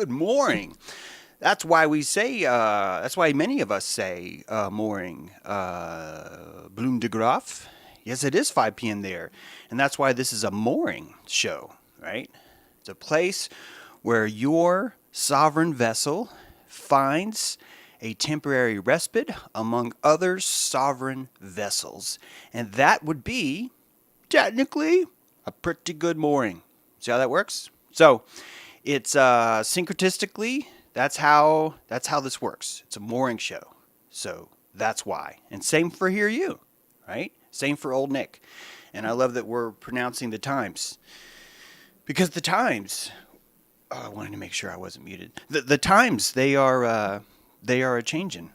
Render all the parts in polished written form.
good morning. That's why we say, that's why many of us say morning. Bloom de Graaf. Yes, it is 5 p.m. there. And that's why this is a mooring show, right? It's a place where your sovereign vessel finds a temporary respite among other sovereign vessels. And that would be, technically, a pretty good mooring. See how that works? So, it's syncretistically, that's how this works. It's a mooring show. So, that's why. And same for Hear You, right? Same for Old Nick. And I love that we're pronouncing the times. Because the times, I wanted to make sure I wasn't muted. The times, they are a changing.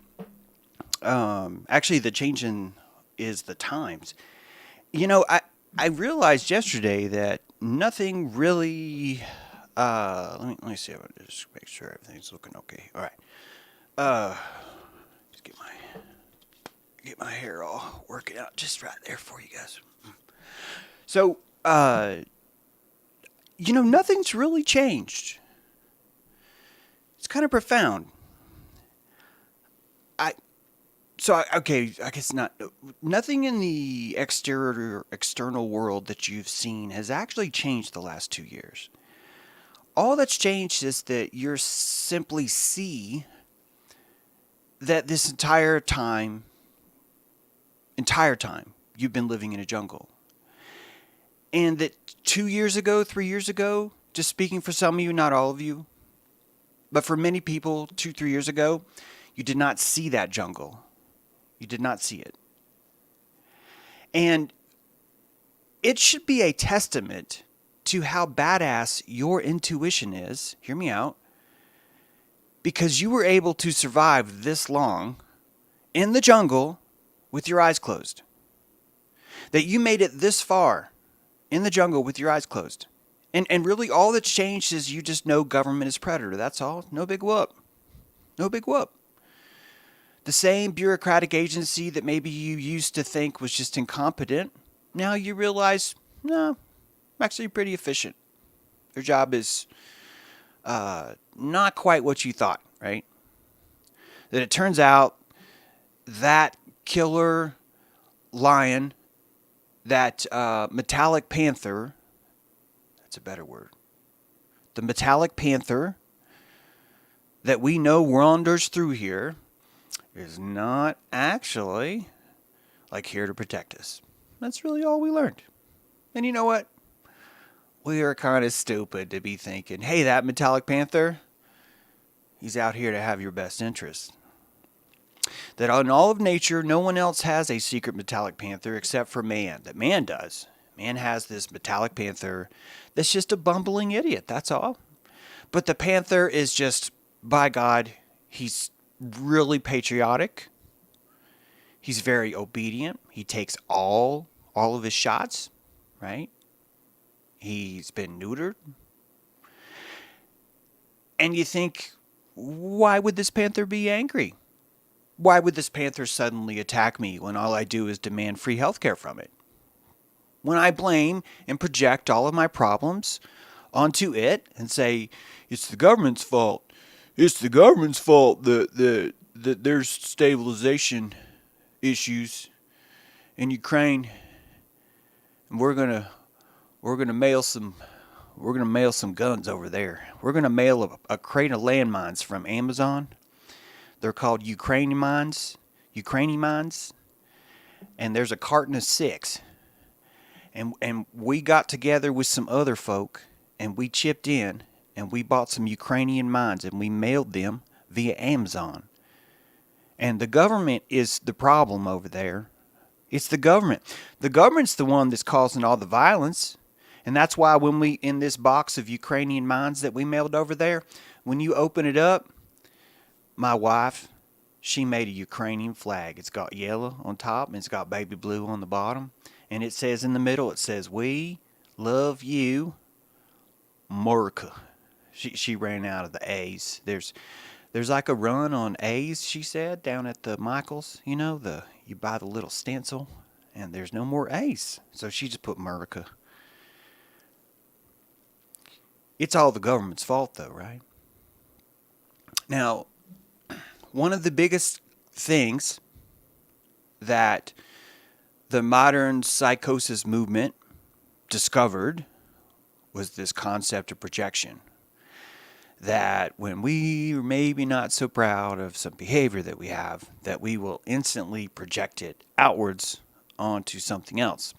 Actually, the changing is the times. You know, I realized yesterday that nothing really. Let me see. I'll just make sure everything's looking okay. All right. Just get my hair all working out just right there for you guys. So, nothing's really changed. It's kind of profound. I guess not. Nothing in the external world that you've seen has actually changed the last 2 years. All that's changed is that you simply see that this entire time, you've been living in a jungle. And that 2 years ago, 3 years ago, just speaking for some of you, not all of you, but for many people, 2, 3 years ago, you did not see that jungle. You did not see it. And it should be a testament to how badass your intuition is. Hear me out. Because you were able to survive this long in the jungle with your eyes closed. That you made it this far in the jungle with your eyes closed. And really all that's changed is you just know government is predator. That's all. No big whoop. No big whoop. The same bureaucratic agency that maybe you used to think was just incompetent, now you realize, no, I'm actually pretty efficient. Their job is not quite what you thought, right? That it turns out that killer lion, that metallic panther, that's a better word, the metallic panther that we know wanders through here, is not actually here to protect us. That's really all we learned. And you know what? We are kind of stupid to be thinking, hey, that metallic panther, he's out here to have your best interest. That in all of nature, no one else has a secret metallic panther except for man. That man does. Man has this metallic panther that's just a bumbling idiot, that's all. But the panther is just, by God, he's really patriotic. He's very obedient. He takes all of his shots, right? He's been neutered. And you think, why would this panther be angry? Why would this panther suddenly attack me when all I do is demand free healthcare from it? When I blame and project all of my problems onto it and say, it's the government's fault. It's the government's fault that there's stabilization issues in Ukraine, and we're gonna mail some guns over there. We're gonna mail a crate of landmines from Amazon. They're called Ukrainian mines, and there's a carton of 6. And we got together with some other folk, and we chipped in. And we bought some Ukrainian mines and we mailed them via Amazon. And the government is the problem over there. It's the government. The government's the one that's causing all the violence. And that's why when we, in this box of Ukrainian mines that we mailed over there, when you open it up, my wife, she made a Ukrainian flag. It's got yellow on top and it's got baby blue on the bottom. And it says in the middle, it says, we love you, America. She ran out of the A's. There's like a run on A's, she said, down at the Michaels. You know, you buy the little stencil, and there's no more A's. So she just put America. It's all the government's fault, though, right? Now, one of the biggest things that the modern psychosis movement discovered was this concept of projection. That when we are maybe not so proud of some behavior that we have, that we will instantly project it outwards onto something else.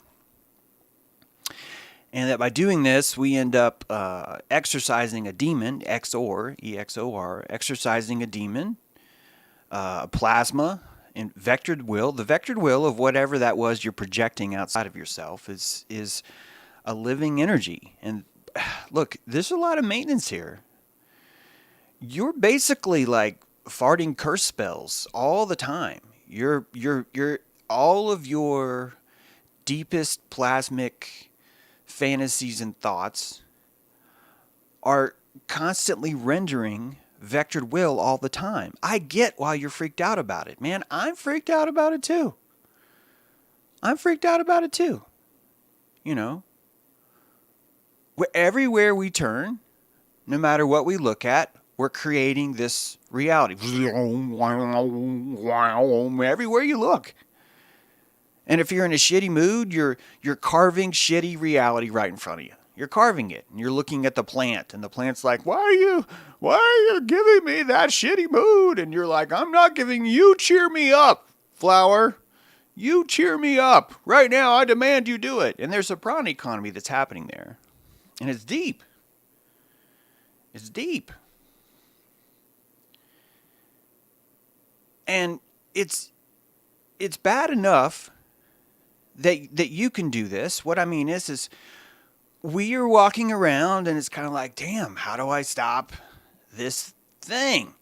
And that by doing this, we end up exercising a demon, XOR, EXOR, exercising a demon, a plasma, and vectored will. The vectored will of whatever that was you're projecting outside of yourself is a living energy. And look, there's a lot of maintenance here. You're basically like farting curse spells all the time. You're all of your deepest plasmic fantasies and thoughts are constantly rendering vectored will all the time. I get why you're freaked out about it, man. I'm freaked out about it too. You know, everywhere we turn, no matter what we look at, we're creating this reality. Everywhere you look. And if you're in a shitty mood, you're carving shitty reality right in front of you. You're carving it, and you're looking at the plant, and the plant's like, why are you giving me that shitty mood? And you're like, I'm not giving you, cheer me up, flower. You cheer me up. Right now, I demand you do it. And there's a prawn economy that's happening there. And it's deep. It's deep. And it's bad enough that you can do this. What I mean is we are walking around and it's kind of like, damn, how do I stop this thing?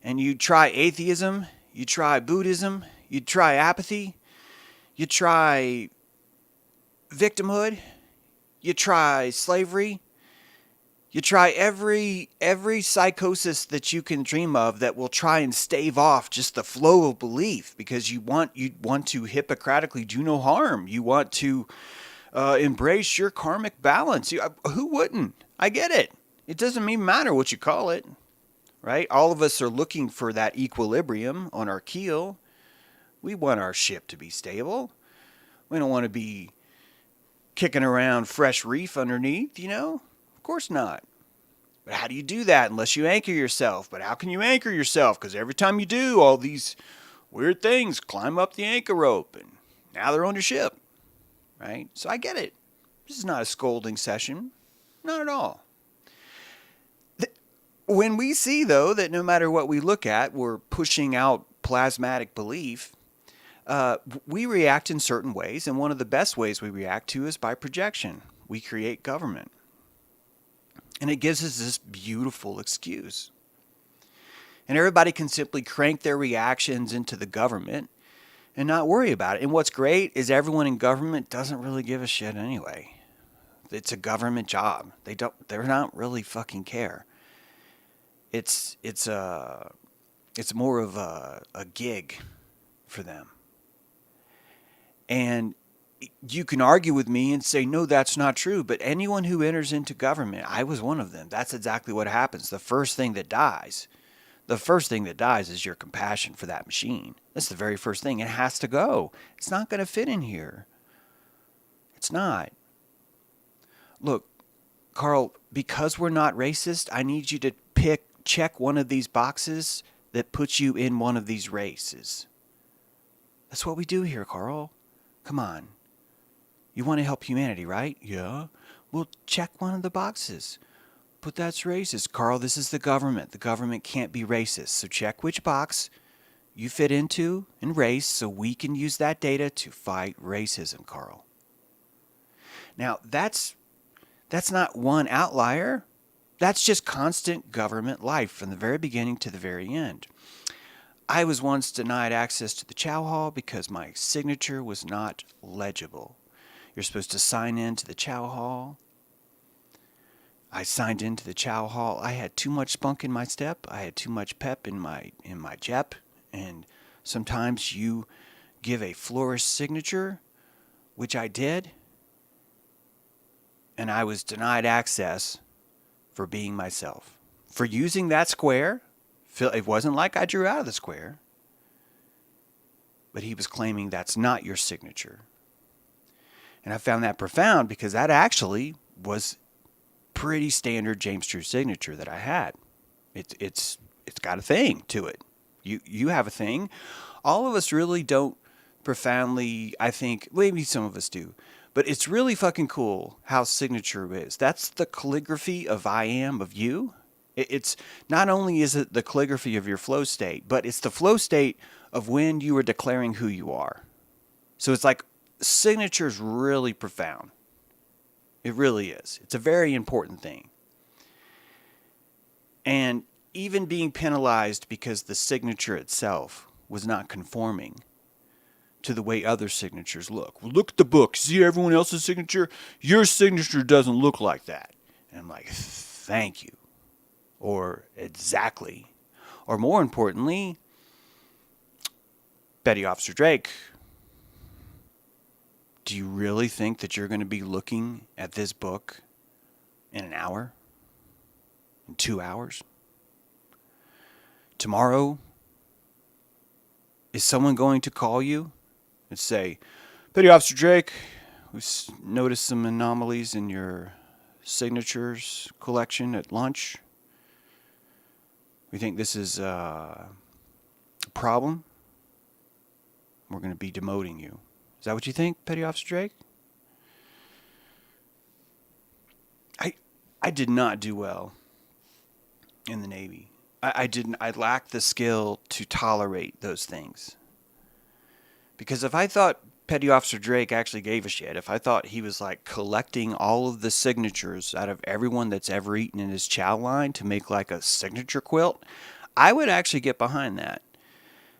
And you try atheism, you try Buddhism, you try apathy, you try victimhood, you try slavery, you try every psychosis that you can dream of that will try and stave off just the flow of belief, because you want to Hippocratically do no harm. You want to embrace your karmic balance. Who wouldn't? I get it. It doesn't even matter what you call it, right? All of us are looking for that equilibrium on our keel. We want our ship to be stable. We don't want to be kicking around fresh reef underneath, Of course not. But how do you do that unless you anchor yourself? But how can you anchor yourself? Because every time you do, all these weird things climb up the anchor rope, and now they're on your ship, right? So I get it. This is not a scolding session. Not at all. When we see, though, that no matter what we look at, we're pushing out plasmatic belief, we react in certain ways, and one of the best ways we react to is by projection. We create government. And it gives us this beautiful excuse. And everybody can simply crank their reactions into the government and not worry about it. And what's great is everyone in government doesn't really give a shit anyway. It's a government job. They're not really fucking care. It's more of a gig for them. And you can argue with me and say, no, that's not true. But anyone who enters into government, I was one of them. That's exactly what happens. The first thing that dies is your compassion for that machine. That's the very first thing. It has to go. It's not going to fit in here. It's not. Look, Carl, because we're not racist, I need you to check one of these boxes that puts you in one of these races. That's what we do here, Carl. Come on. You want to help humanity, right? Yeah. Well, check one of the boxes. But that's racist. Carl, this is the government. The government can't be racist. So check which box you fit into in race so we can use that data to fight racism, Carl. Now, that's not one outlier. That's just constant government life from the very beginning to the very end. I was once denied access to the chow hall because my signature was not legible. You're supposed to sign in to the chow hall. I signed into the chow hall. I had too much spunk in my step. I had too much pep in my jep. And sometimes you give a flourish signature, which I did. And I was denied access for being myself. For using that square, It wasn't like I drew out of the square, but he was claiming that's not your signature. And I found that profound because that actually was pretty standard James True signature that I had. It's got a thing to it. You have a thing. All of us really don't profoundly, I think, maybe some of us do, but it's really fucking cool how signature is. That's the calligraphy of I am, of you. It's not only is it the calligraphy of your flow state, but it's the flow state of when you are declaring who you are. So it's like signature is really profound. It really is. It's a very important thing. And even being penalized because the signature itself was not conforming to the way other signatures look. Well, look at the book. See everyone else's signature? Your signature doesn't look like that. And I'm like, thank you. Or exactly. Or more importantly, Petty Officer Drake, do you really think that you're going to be looking at this book in an hour? In 2 hours? Tomorrow, is someone going to call you and say, Petty Officer Drake, we've noticed some anomalies in your signatures collection at lunch. We think this is a problem. We're going to be demoting you. Is that what you think, Petty Officer Drake? I did not do well in the Navy. I lacked the skill to tolerate those things. Because if I thought Petty Officer Drake actually gave a shit, if I thought he was like collecting all of the signatures out of everyone that's ever eaten in his chow line to make like a signature quilt, I would actually get behind that.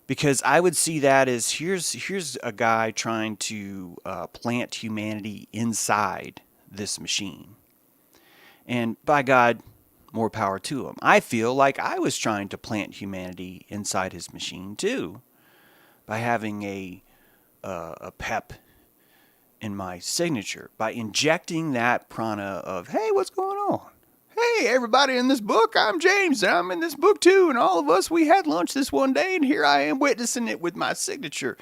Because I would see that as here's a guy trying to plant humanity inside this machine. And by God, more power to him. I feel like I was trying to plant humanity inside his machine too, by having a pep in my signature, by injecting that prana of, hey, what's going on? Hey, everybody in this book, I'm James, and I'm in this book too, and all of us, we had lunch this one day, and here I am witnessing it with my signature.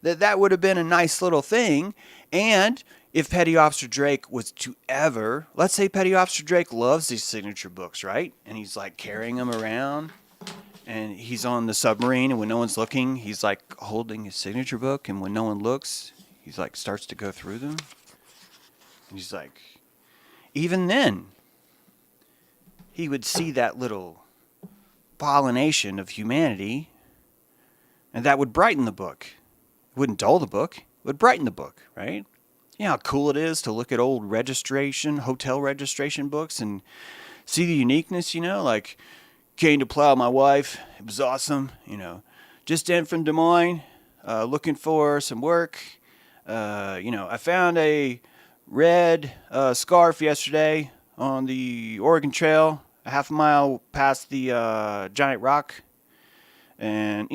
That would have been a nice little thing. And if Petty Officer Drake was to ever, let's say Petty Officer Drake loves these signature books, right? And he's like carrying them around, and he's on the submarine, and when no one's looking, he's like holding his signature book, and when no one looks, he's like starts to go through them. And he's like, even then, he would see that little pollination of humanity, and that would brighten the book. It wouldn't dull the book. It would brighten the book, right? You know how cool it is to look at old hotel registration books and see the uniqueness, like came to plow my wife. It was awesome, Just in from Des Moines, looking for some work. I found a red scarf yesterday on the Oregon Trail, a half a mile past the giant rock. And,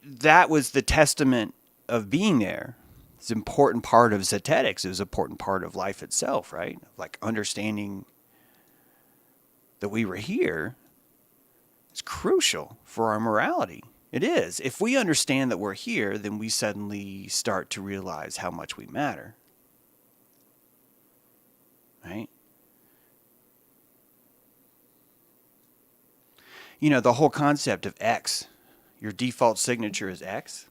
that was the testament of being there. It's an important part of Zetetics. It was an important part of life itself, right? Like understanding that we were here is crucial for our morality. It is. If we understand that we're here, then we suddenly start to realize how much we matter. Right? The whole concept of X, your default signature is X.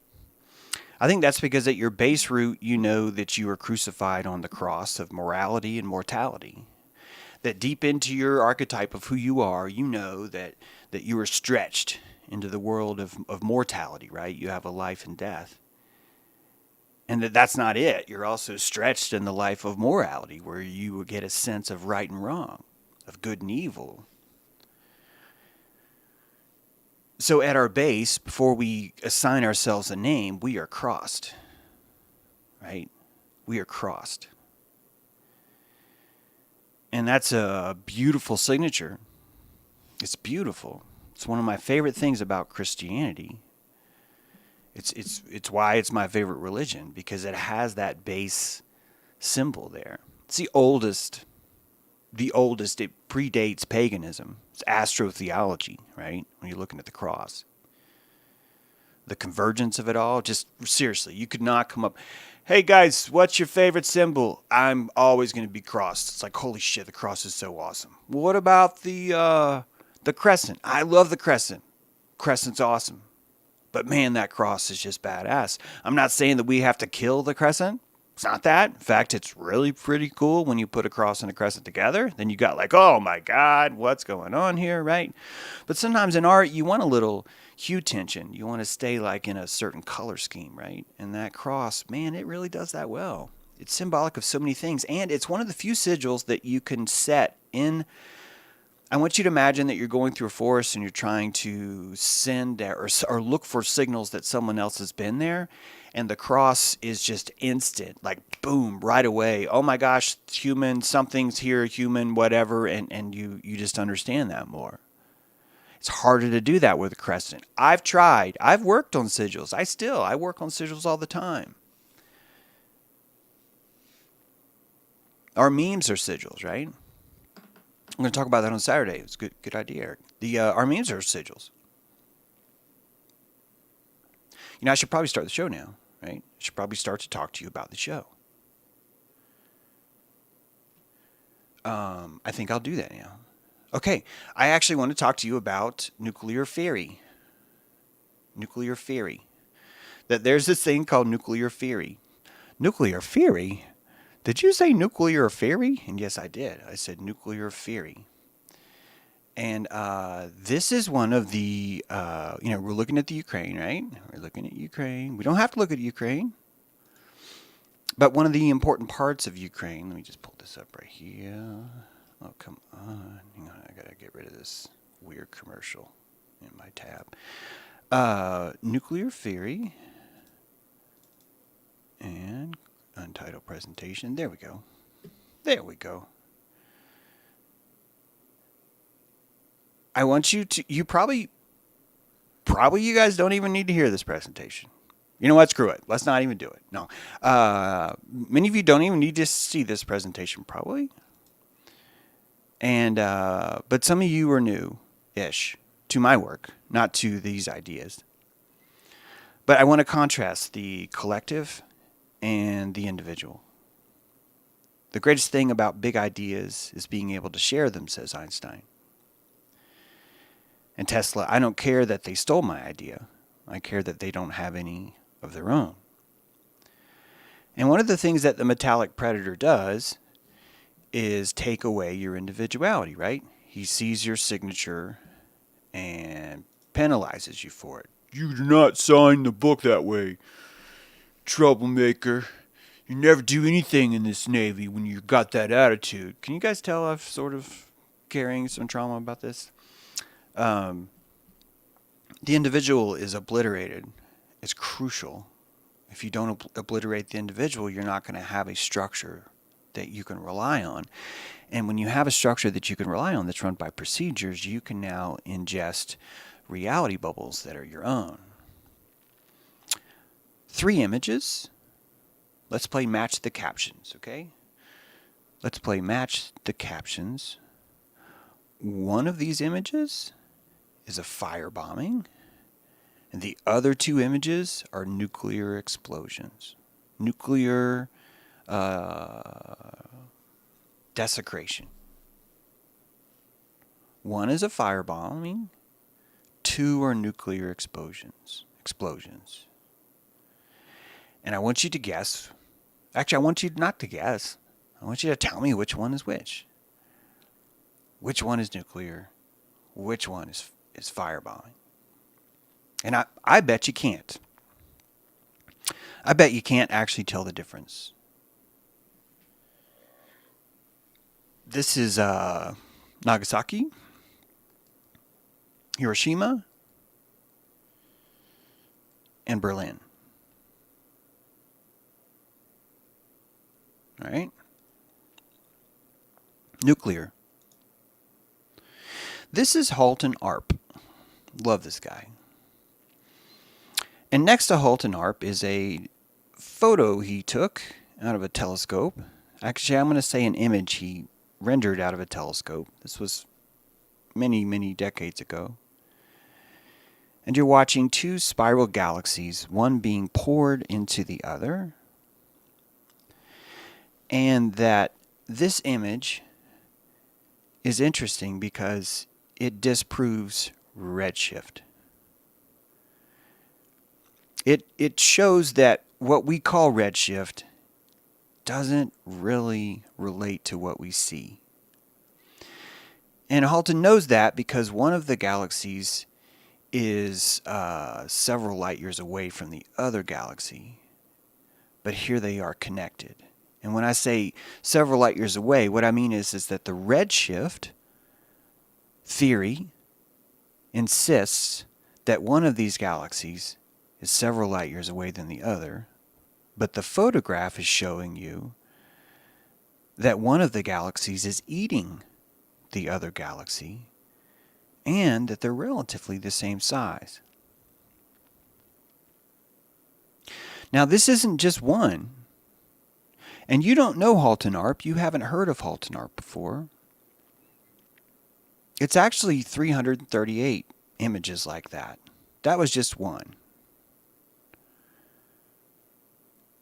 I think that's because at your base root, you know that you are crucified on the cross of morality and mortality. That deep into your archetype of who you are, you know that you are stretched into the world of mortality, right? You have a life and death. And that's not it. You're also stretched in the life of morality, where you will get a sense of right and wrong, of good and evil. So at our base, before we assign ourselves a name, we are crossed, right? We are crossed. And that's a beautiful signature. It's beautiful. It's one of my favorite things about Christianity. It's why it's my favorite religion, because it has that base symbol there. It's the oldest the oldest. It predates paganism. It's astrotheology, right? When you're looking at the cross. The convergence of it all, just seriously, you could not come up, hey guys, what's your favorite symbol? I'm always going to be crossed. It's like, holy shit, the cross is so awesome. Well, what about the crescent? I love the crescent. Crescent's awesome. But man, that cross is just badass. I'm not saying that we have to kill the crescent. It's not that. In fact, it's really pretty cool when you put a cross and a crescent together. Then you got like, oh my God, what's going on here, right? But sometimes in art, you want a little hue tension. You want to stay like in a certain color scheme, right? And that cross, man, it really does that well. It's symbolic of so many things. And it's one of the few sigils that you can set in. I want you to imagine that you're going through a forest and you're trying to send or look for signals that someone else has been there. And the cross is just instant, like boom, right away. Oh my gosh, human, something's here, human, whatever. And you just understand that more. It's harder to do that with a crescent. I've tried. I've worked on sigils. I work on sigils all the time. Our memes are sigils, right? I'm going to talk about that on Saturday. It's a good idea, Eric. Our memes are sigils. You know, I should probably start the show now, right? I should probably start to talk to you about the show. I think I'll do that now. Okay, I actually want to talk to you about nuclear Feary. Nuclear Feary. That there's this thing called nuclear Feary. Nuclear Feary? Did you say nuclear Feary? And yes, I did. I said nuclear Feary. And this is one of the, we're looking at the Ukraine, right? We're looking at Ukraine. We don't have to look at Ukraine. But one of the important parts of Ukraine, let me just pull this up right here. Oh, come on. Hang on, I got to get rid of this weird commercial in my tab. Nuclear Feary. And untitled presentation. There we go. There we go. I want you to, you probably you guys don't even need to hear this presentation. You know what? Screw it. Let's not even do it. No. Many of you don't even need to see this presentation, probably. And, but some of you are new-ish to my work, not to these ideas. But I want to contrast the collective and the individual. The greatest thing about big ideas is being able to share them, says Einstein. And Tesla, I don't care that they stole my idea. I care that they don't have any of their own. And one of the things that the metallic predator does is take away your individuality, right? He sees your signature and penalizes you for it. You do not sign the book that way, troublemaker. You never do anything in this Navy when you got that attitude. Can you guys tell I'm sort of carrying some trauma about this? The individual is obliterated. It's crucial. If you don't obliterate the individual, you're not going to have a structure that you can rely on. And when you have a structure that you can rely on that's run by procedures, you can now ingest reality bubbles that are your own. 3 images. Let's play match the captions, okay? Let's play match the captions. One of these images is a firebombing, and the other 2 images are nuclear explosions. Nuclear desecration. One is a firebombing, 2 are nuclear explosions. And I want you to guess. Actually, I want you not to guess. I want you to tell me which one is which. Which one is nuclear? Which one is firebombing? And I bet you can't. I bet you can't actually tell the difference. This is Nagasaki, Hiroshima, and Berlin. All right? Nuclear. This is Halton Arp. Love this guy. And next to Halton Arp is a photo he took out of a telescope. Actually, I'm going to say an image he rendered out of a telescope. This was many, many decades ago. And you're watching two spiral galaxies, one being poured into the other. And that this image is interesting because it disproves redshift. It shows that what we call redshift doesn't really relate to what we see. And Halton knows that because one of the galaxies is several light years away from the other galaxy. But here they are connected. And when I say several light years away, what I mean is that the redshift theory insists that one of these galaxies is several light years away than the other, but the photograph is showing you that one of the galaxies is eating the other galaxy and that they're relatively the same size. Now, this isn't just one. And you don't know Halton Arp. You haven't heard of Halton Arp before. It's actually 338 images like that. That was just one.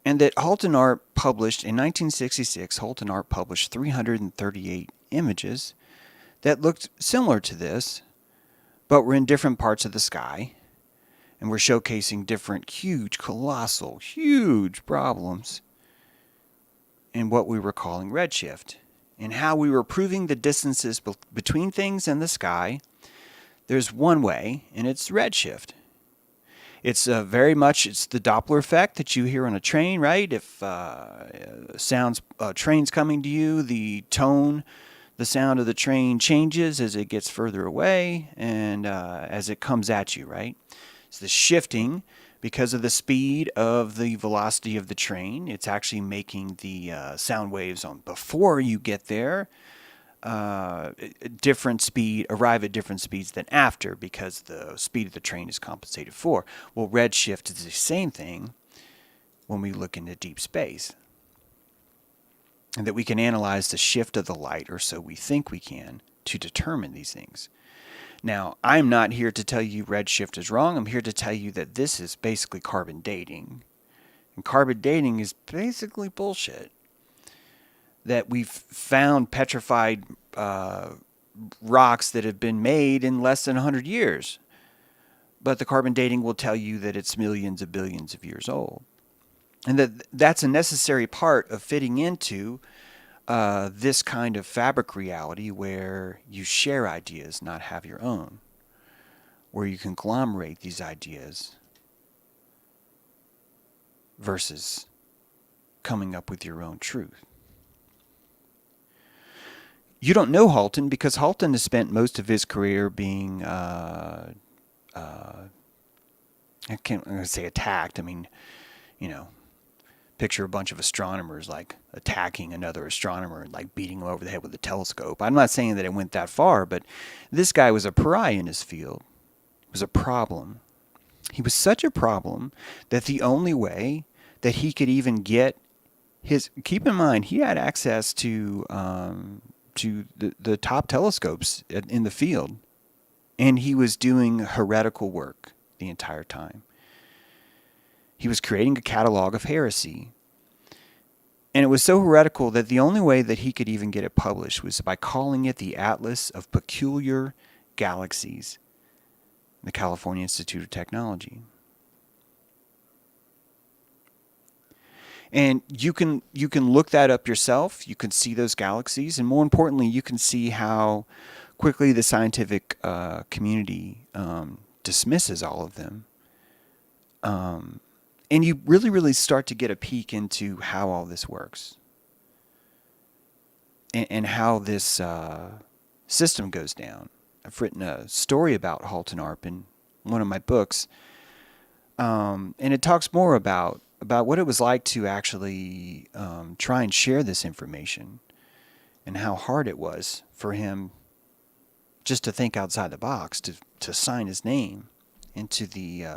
And that Halton Arp published in 1966, Halton Arp published 338 images that looked similar to this, but were in different parts of the sky and were showcasing different huge, colossal, huge problems in what we were calling redshift, and how we were proving the distances between things in the sky. There's one way, and it's redshift. It's very much, it's the Doppler effect that you hear on a train, right? If train's coming to you, the sound of the train changes as it gets further away and as it comes at you, right? It's the shifting. Because of the speed of the velocity of the train, it's actually making the sound waves on before you get there arrive at different speeds than after, because the speed of the train is compensated for. Well, redshift is the same thing when we look into deep space. And that we can analyze the shift of the light, or so we think we can, to determine these things. Now, I'm not here to tell you redshift is wrong. I'm here to tell you that this is basically carbon dating. And carbon dating is basically bullshit. That we've found petrified rocks that have been made in less than 100 years. But the carbon dating will tell you that it's millions of billions of years old. And that's a necessary part of fitting into this kind of fabric reality where you share ideas, not have your own, where you conglomerate these ideas versus coming up with your own truth. You don't know Halton because Halton has spent most of his career being, I can't I'm gonna say attacked. I mean, picture a bunch of astronomers like attacking another astronomer and like beating him over the head with a telescope. I'm not saying that it went that far, but this guy was a pariah in his field. He was a problem. He was such a problem that the only way that he could even get keep in mind, he had access to the top telescopes in the field, and he was doing heretical work the entire time. He was creating a catalog of heresy. And it was so heretical that the only way that he could even get it published was by calling it the Atlas of Peculiar Galaxies, the California Institute of Technology. And you can look that up yourself. You can see those galaxies. And more importantly, you can see how quickly the scientific community dismisses all of them. And you really, really start to get a peek into how all this works and how this system goes down. I've written a story about Halton Arp in one of my books, and it talks more about what it was like to actually try and share this information and how hard it was for him just to think outside the box, to sign his name into the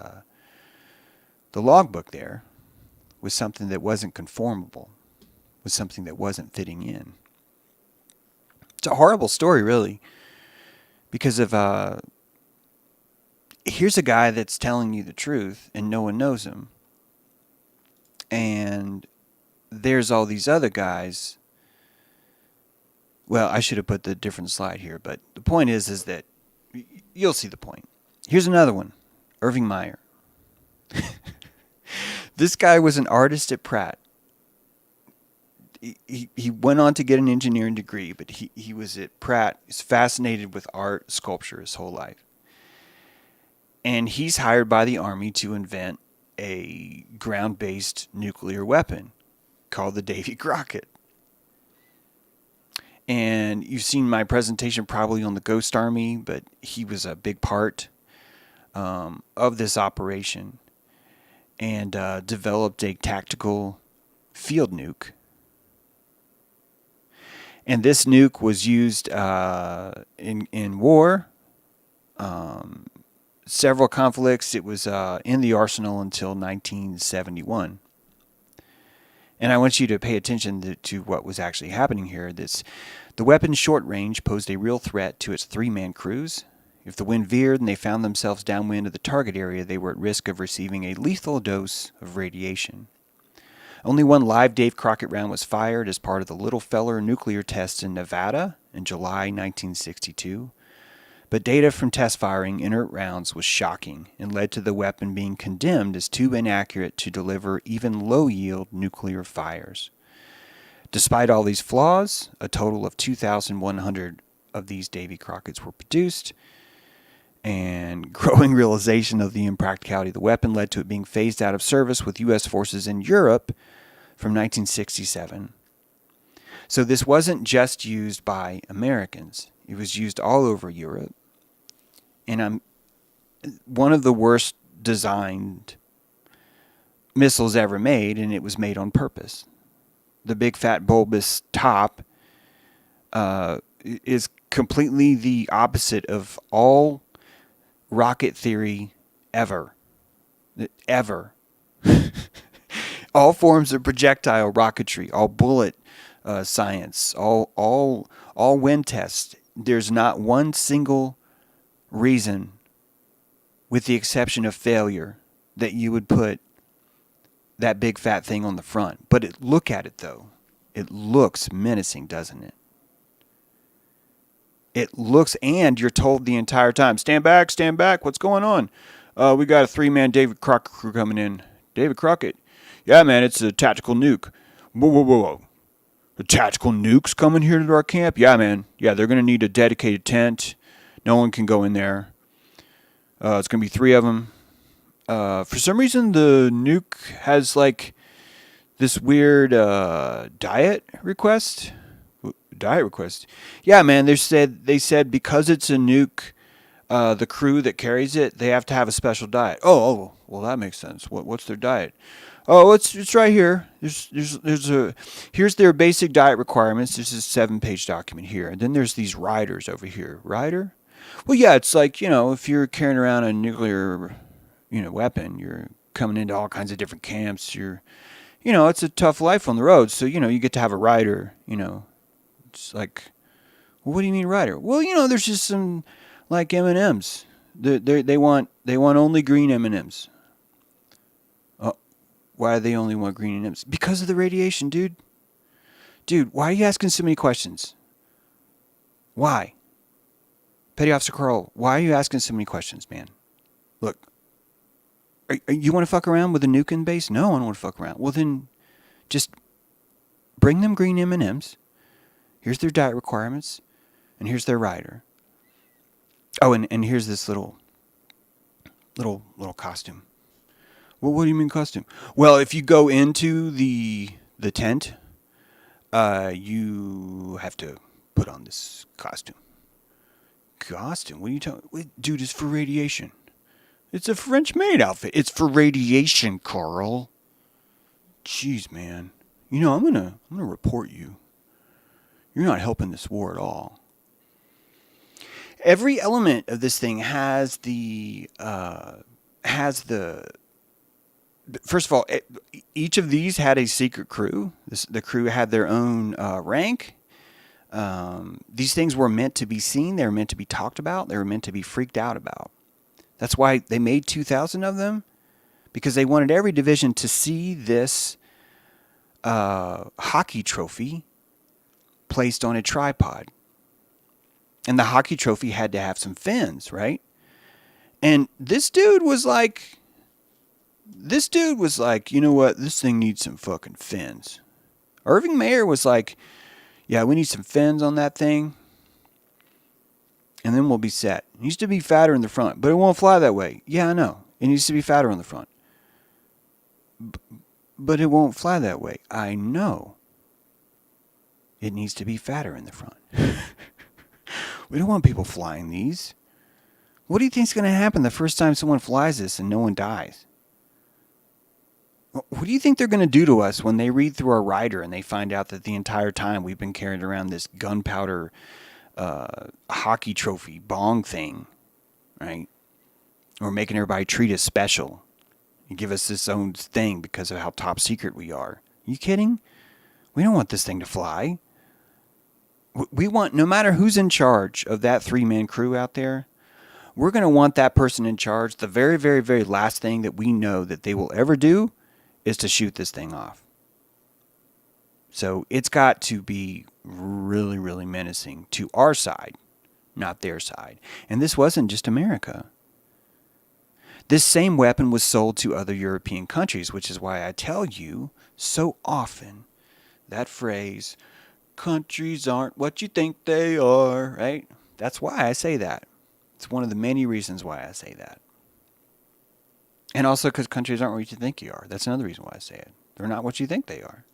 logbook there was something that wasn't conformable, was something that wasn't fitting in. It's a horrible story, really, because of here's a guy that's telling you the truth and no one knows him. And there's all these other guys. Well, I should have put the different slide here, but the point is that you'll see the point. Here's another one, Irving Meyer. This guy was an artist at Pratt. He went on to get an engineering degree, but he was at Pratt. He's fascinated with art, sculpture his whole life. And he's hired by the Army to invent a ground-based nuclear weapon called the Davy Crockett. And you've seen my presentation probably on the Ghost Army, but he was a big part of this operation and developed a tactical field nuke. And this nuke was used in war, several conflicts. It was in the arsenal until 1971. And I want you to pay attention to what was actually happening here. The weapon's short range posed a real threat to its three-man crews. If the wind veered and they found themselves downwind of the target area, they were at risk of receiving a lethal dose of radiation. Only one live Dave Crockett round was fired as part of the Little Feller nuclear tests in Nevada in July 1962. But data from test firing inert rounds was shocking and led to the weapon being condemned as too inaccurate to deliver even low-yield nuclear fires. Despite all these flaws, a total of 2,100 of these Davy Crockett's were produced, and growing realization of the impracticality of the weapon led to it being phased out of service with U.S. forces in Europe from 1967. So this wasn't just used by Americans. It was used all over Europe. And one of the worst designed missiles ever made, and it was made on purpose. The big fat bulbous top is completely the opposite of all rocket theory ever. Ever. All forms of projectile rocketry, all bullet science, all wind tests. There's not one single reason, with the exception of failure, that you would put that big fat thing on the front. But look at it, though. It looks menacing, doesn't it? It looks, and you're told the entire time, stand back, what's going on? We got a three-man David Crockett crew coming in. David Crockett? Yeah, man, it's a tactical nuke. Whoa. The tactical nukes coming here to our camp? Yeah, man. Yeah, they're going to need a dedicated tent. No one can go in there. It's going to be 3 of them. For some reason, the nuke has, like, this weird diet request. Yeah, man, they said because it's a nuke, the crew that carries it, they have to have a special diet. Oh, well, that makes sense. What's their diet? Oh, it's right here. Here's their basic diet requirements. This is a 7-page document here. And then there's these riders over here. Rider? Well, yeah, it's like, if you're carrying around a nuclear, weapon, you're coming into all kinds of different camps. It's a tough life on the road. So, you get to have a rider, It's like, well, what do you mean rider? Well, there's just some, like, M&Ms. They want only green M&Ms. Why do they only want green M&Ms? Because of the radiation, dude. Dude, why are you asking so many questions? Why? Petty Officer Carl, why are you asking so many questions, man? Look, you want to fuck around with a nuke in base? No, I don't want to fuck around. Well, then, just bring them green M&Ms. Here's their diet requirements, and here's their rider. Oh, and here's this little costume. Well, what do you mean costume? Well, if you go into the tent, you have to put on this costume. Costume? What are you talking? Dude, it's for radiation. It's a French-made outfit. It's for radiation, Carl. Jeez, man. I'm gonna report you. You're not helping this war at all. Every element of this thing has the. First of all, each of these had a secret crew. The crew had their own rank. These things were meant to be seen. They were meant to be talked about. They were meant to be freaked out about. That's why they made 2,000 of them, because they wanted every division to see this hockey trophy placed on a tripod. And the hockey trophy had to have some fins, right? And this dude was like, you know what? This thing needs some fucking fins. Irving Mayer was like, yeah, we need some fins on that thing, and then we'll be set. It needs to be fatter in the front, but it won't fly that way. Yeah, I know. It needs to be fatter on the front. But it won't fly that way. I know. It needs to be fatter in the front. We don't want people flying these. What do you think is going to happen the first time someone flies this and no one dies? What do you think they're going to do to us when they read through our rider and they find out that the entire time we've been carrying around this gunpowder hockey trophy bong thing, right? Or making everybody treat us special and give us this own thing because of how top secret we are. Are you kidding? We don't want this thing to fly. We want, no matter who's in charge of that 3-man crew out there, we're going to want that person in charge. The very, very, very last thing that we know that they will ever do is to shoot this thing off. So it's got to be really, really menacing to our side, not their side. And this wasn't just America. This same weapon was sold to other European countries, which is why I tell you so often that phrase, countries aren't what you think they are, right? That's why I say that. It's one of the many reasons why I say that. And also because countries aren't what you think you are. That's another reason why I say it. They're not what you think they are.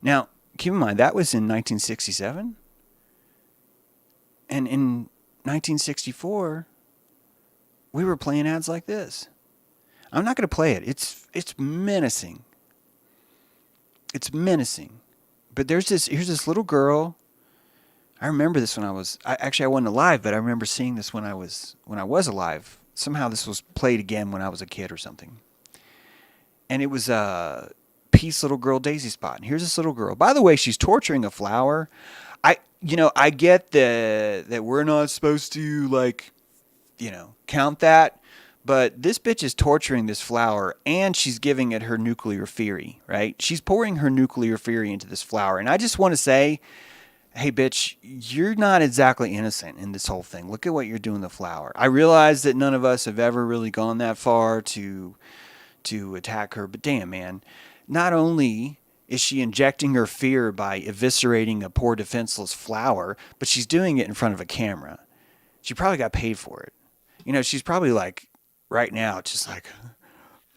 Now, keep in mind, that was in 1967. And in 1964, we were playing ads like this. I'm not going to play it. It's menacing. It's menacing. But here's this little girl. I remember this when I wasn't alive, but I remember seeing this when I was alive. Somehow this was played again when I was a kid or something. And it was Peace Little Girl Daisy Spot. And here's this little girl. By the way, she's torturing a flower. I get that we're not supposed to count that, but this bitch is torturing this flower and she's giving it her nuclear fury, right? She's pouring her nuclear fury into this flower. And I just want to say, hey, bitch, you're not exactly innocent in this whole thing. Look at what you're doing to the flower. I realize that none of us have ever really gone that far to attack her, but damn, man. Not only is she injecting her fear by eviscerating a poor defenseless flower, but she's doing it in front of a camera. She probably got paid for it. She's probably like, right now, just like,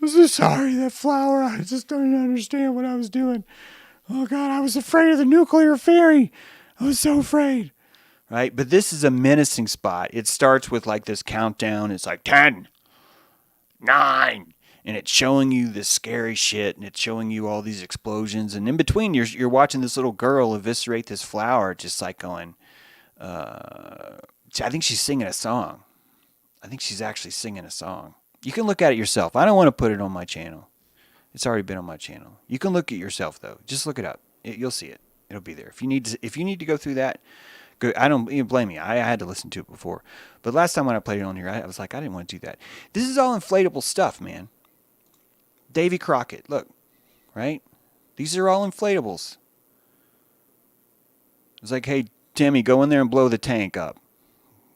I'm so sorry, that flower. I just don't understand what I was doing. Oh, God, I was afraid of the nuclear fury. I was so afraid. Right? But this is a menacing spot. It starts with like this countdown. It's like 10, 9. And it's showing you this scary shit. And it's showing you all these explosions. And in between, you're watching this little girl eviscerate this flower. Just like going, I think she's singing a song. I think she's actually singing a song. You can look at it yourself. I don't want to put it on my channel. It's already been on my channel. You can look at it yourself, though. Just look it up. You'll see it. It'll be there. If you need to go through that, go. I don't even blame you. I had to listen to it before. But last time when I played it on here, I was like, I didn't want to do that. This is all inflatable stuff, man. Davy Crockett. Look. Right? These are all inflatables. It's like, hey, Timmy, go in there and blow the tank up.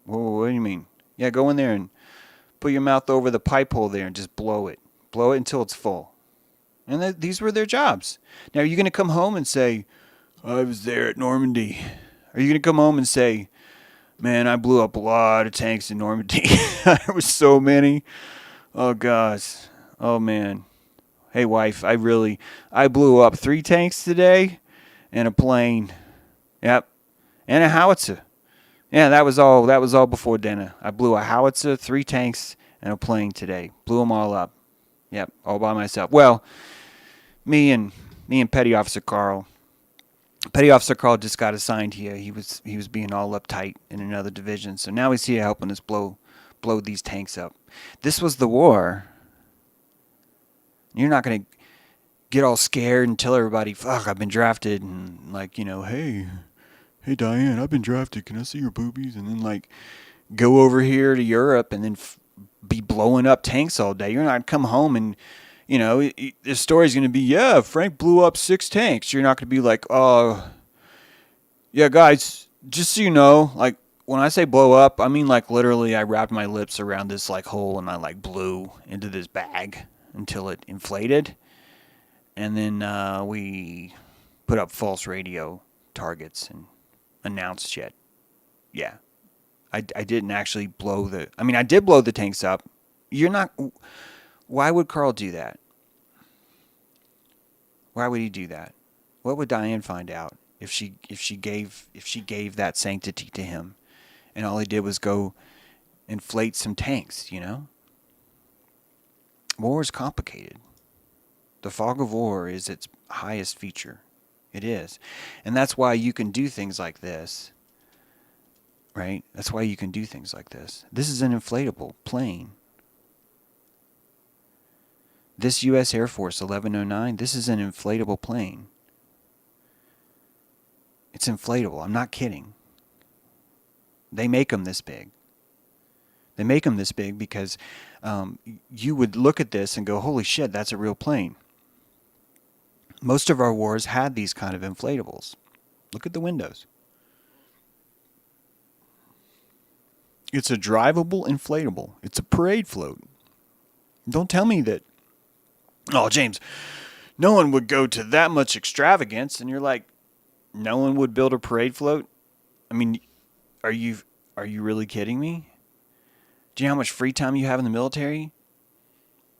Whoa, what do you mean? Yeah, go in there and put your mouth over the pipe hole there and just blow it. Blow it until it's full. And these were their jobs. Now, are you going to come home and say, I was there at Normandy? Are you going to come home and say, man, I blew up a lot of tanks in Normandy. There was so many. Oh, gosh. Oh, man. Hey, wife, I blew up 3 tanks today and a plane. Yep. And a howitzer. Yeah, that was all before dinner. I blew a howitzer, 3 tanks, and a plane today. Blew them all up. Yep, all by myself. Well, me and Petty Officer Carl. Petty Officer Carl just got assigned here. He was being all uptight in another division, so now he's here helping us blow these tanks up. This was the war. You're not gonna get all scared and tell everybody, fuck, I've been drafted, and like, hey Diane, I've been drafted, can I see your boobies? And then like go over here to Europe and then be blowing up tanks all day. You're not come home and the story's going to be, yeah, Frank blew up 6 tanks. You're not going to be like, oh, yeah, guys, just so you know, like when I say blow up, I mean like literally I wrapped my lips around this like hole and I like blew into this bag until it inflated. And then we put up false radio targets and announced shit. Yeah. I didn't actually blow I did blow the tanks up. You're not... Why would Carl do that? Why would he do that? What would Diane find out if she gave that sanctity to him and all he did was go inflate some tanks, War is complicated. The fog of war is its highest feature. It is. And that's why you can do things like this. Right? That's why you can do things like this. This is an inflatable plane. This U.S. Air Force 1109, this is an inflatable plane. It's inflatable. I'm not kidding. They make them this big. They make them this big because you would look at this and go, holy shit, that's a real plane. Most of our wars had these kind of inflatables. Look at the windows. It's a drivable inflatable. It's a parade float. Don't tell me that, oh, James, no one would go to that much extravagance. And you're like, no one would build a parade float? I mean, are you really kidding me? Do you know how much free time you have in the military?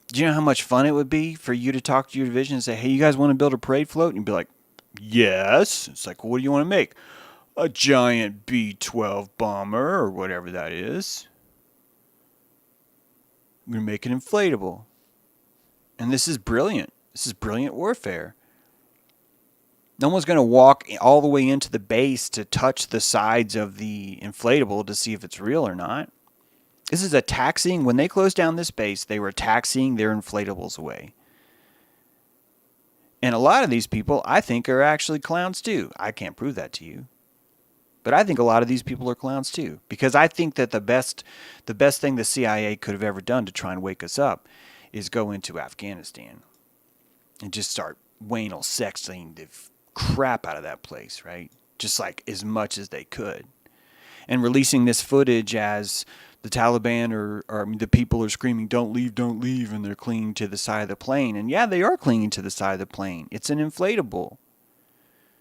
Do you know how much fun it would be for you to talk to your division and say, hey, you guys want to build a parade float? And you'd be like, yes. It's like, well, what do you want to make? A giant B-12 bomber or whatever that is. I'm going to make it inflatable. And this is brilliant. This is brilliant warfare. No one's going to walk all the way into the base to touch the sides of the inflatable to see if it's real or not. This is a taxiing. When they closed down this base, they were taxiing their inflatables away. And a lot of these people, I think, are actually clowns too. I can't prove that to you. But I think a lot of these people are clowns too. Because I think that the best thing the CIA could have ever done to try and wake us up is go into Afghanistan and just start anal sexing the crap out of that place, right? Just like as much as they could. And releasing this footage as the Taliban or the people are screaming, don't leave, and they're clinging to the side of the plane. And yeah, they are clinging to the side of the plane. It's an inflatable.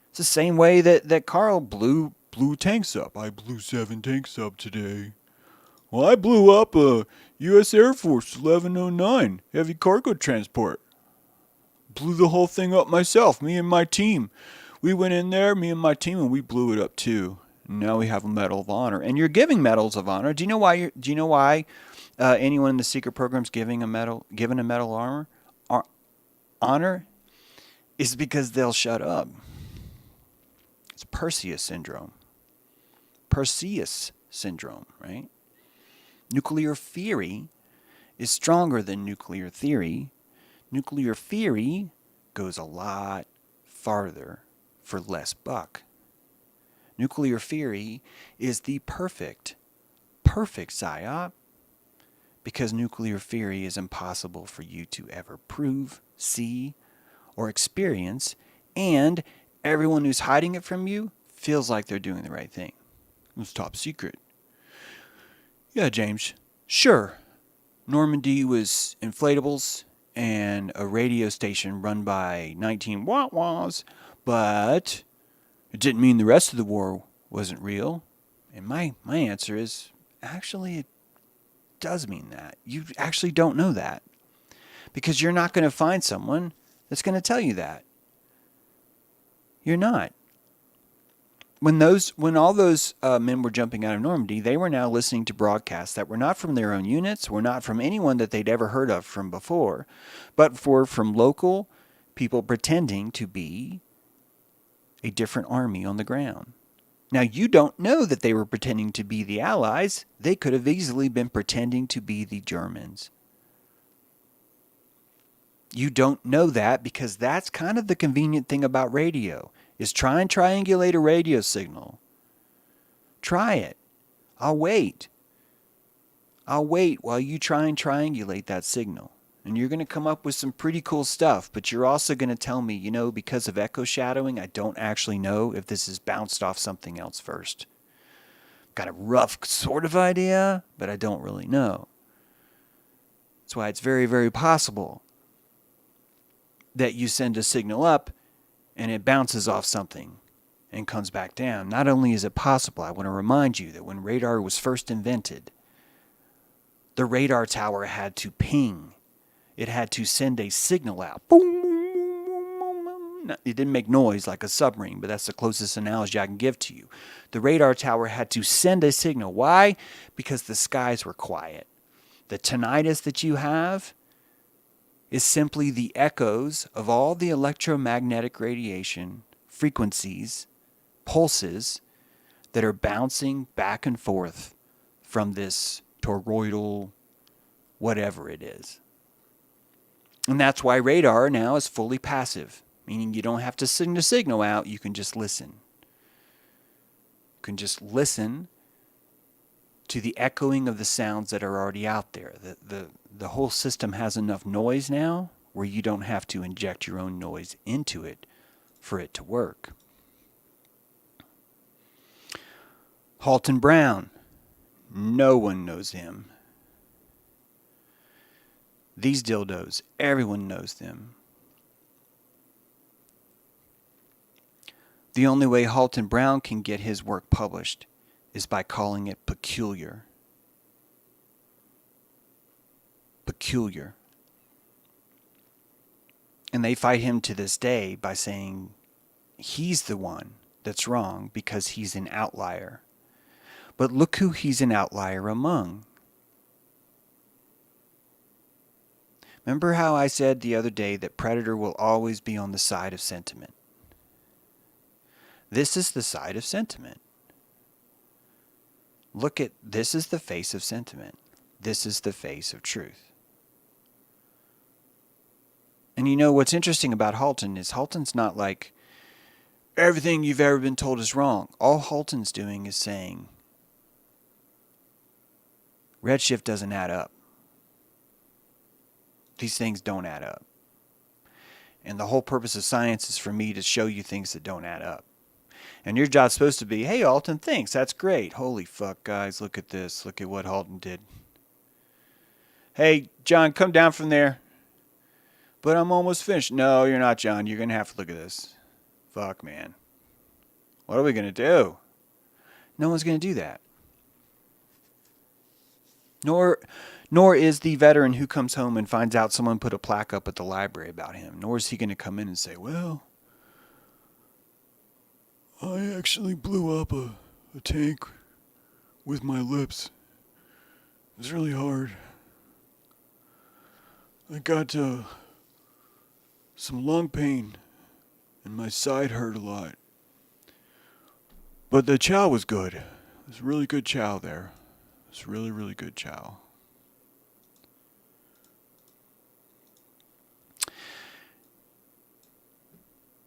It's the same way that Carl blew tanks up. I blew 7 tanks up today. Well, I blew up a U.S. Air Force 1109 heavy cargo transport. Blew the whole thing up myself, me and my team. We went in there, me and my team, and we blew it up too. And now we have a Medal of Honor. And you're giving medals of honor. Do you know why anyone in the secret program's given a medal of honor? Is because they'll shut up. It's Perseus syndrome. Perseus syndrome, right? Nuclear Feary is stronger than nuclear theory. Nuclear theory goes a lot farther for less buck. Nuclear theory is the perfect psyop because nuclear theory is impossible for you to ever prove, see, or experience, and everyone who's hiding it from you feels like they're doing the right thing. It's top secret. Yeah, James. Sure. Normandy was inflatables and a radio station run by 19 wah-wahs, but it didn't mean the rest of the war wasn't real. And my answer is, actually, it does mean that. You actually don't know that. Because you're not going to find someone that's going to tell you that. You're not. When all those men were jumping out of Normandy, they were now listening to broadcasts that were not from their own units, were not from anyone that they'd ever heard of from before, but from local people pretending to be a different army on the ground. Now, you don't know that they were pretending to be the Allies. They could have easily been pretending to be the Germans. You don't know that because that's kind of the convenient thing about radio, is try and triangulate a radio signal. Try it. I'll wait. I'll wait while you try and triangulate that signal. And you're going to come up with some pretty cool stuff, but you're also going to tell me, because of echo shadowing, I don't actually know if this is bounced off something else first. Got a rough sort of idea, but I don't really know. That's why it's very, very possible that you send a signal up and it bounces off something and comes back down. Not only is it possible, I want to remind you that when radar was first invented, the radar tower had to ping. It had to send a signal out. Boom. It didn't make noise like a submarine, but that's the closest analogy I can give to you. The radar tower had to send a signal. Why? Because the skies were quiet. The tinnitus that you have is simply the echoes of all the electromagnetic radiation frequencies, pulses, that are bouncing back and forth from this toroidal whatever it is. And that's why radar now is fully passive, meaning you don't have to send a signal out, you can just listen. You can just listen to the echoing of the sounds that are already out there. The whole system has enough noise now where you don't have to inject your own noise into it for it to work. Halton Brown. No one knows him. These dildos, everyone knows them. The only way Halton Brown can get his work published is by calling it peculiar. Peculiar. And they fight him to this day by saying he's the one that's wrong because he's an outlier. But look who he's an outlier among. Remember how I said the other day that Predator will always be on the side of sentiment? This is the side of sentiment. This is the face of sentiment. This is the face of truth. And what's interesting about Halton is Halton's not like, everything you've ever been told is wrong. All Halton's doing is saying, redshift doesn't add up. These things don't add up. And the whole purpose of science is for me to show you things that don't add up. And your job's supposed to be, hey, Halton thinks, that's great. Holy fuck, guys, look at this. Look at what Halton did. Hey, John, come down from there. But I'm almost finished. No, you're not, John. You're going to have to look at this. Fuck, man. What are we going to do? No one's going to do that. Nor is the veteran who comes home and finds out someone put a plaque up at the library about him. Nor is he going to come in and say, well, I actually blew up a tank with my lips. It was really hard. I got some lung pain and my side hurt a lot. But the chow was good. It was really good chow there. It was really, really good chow.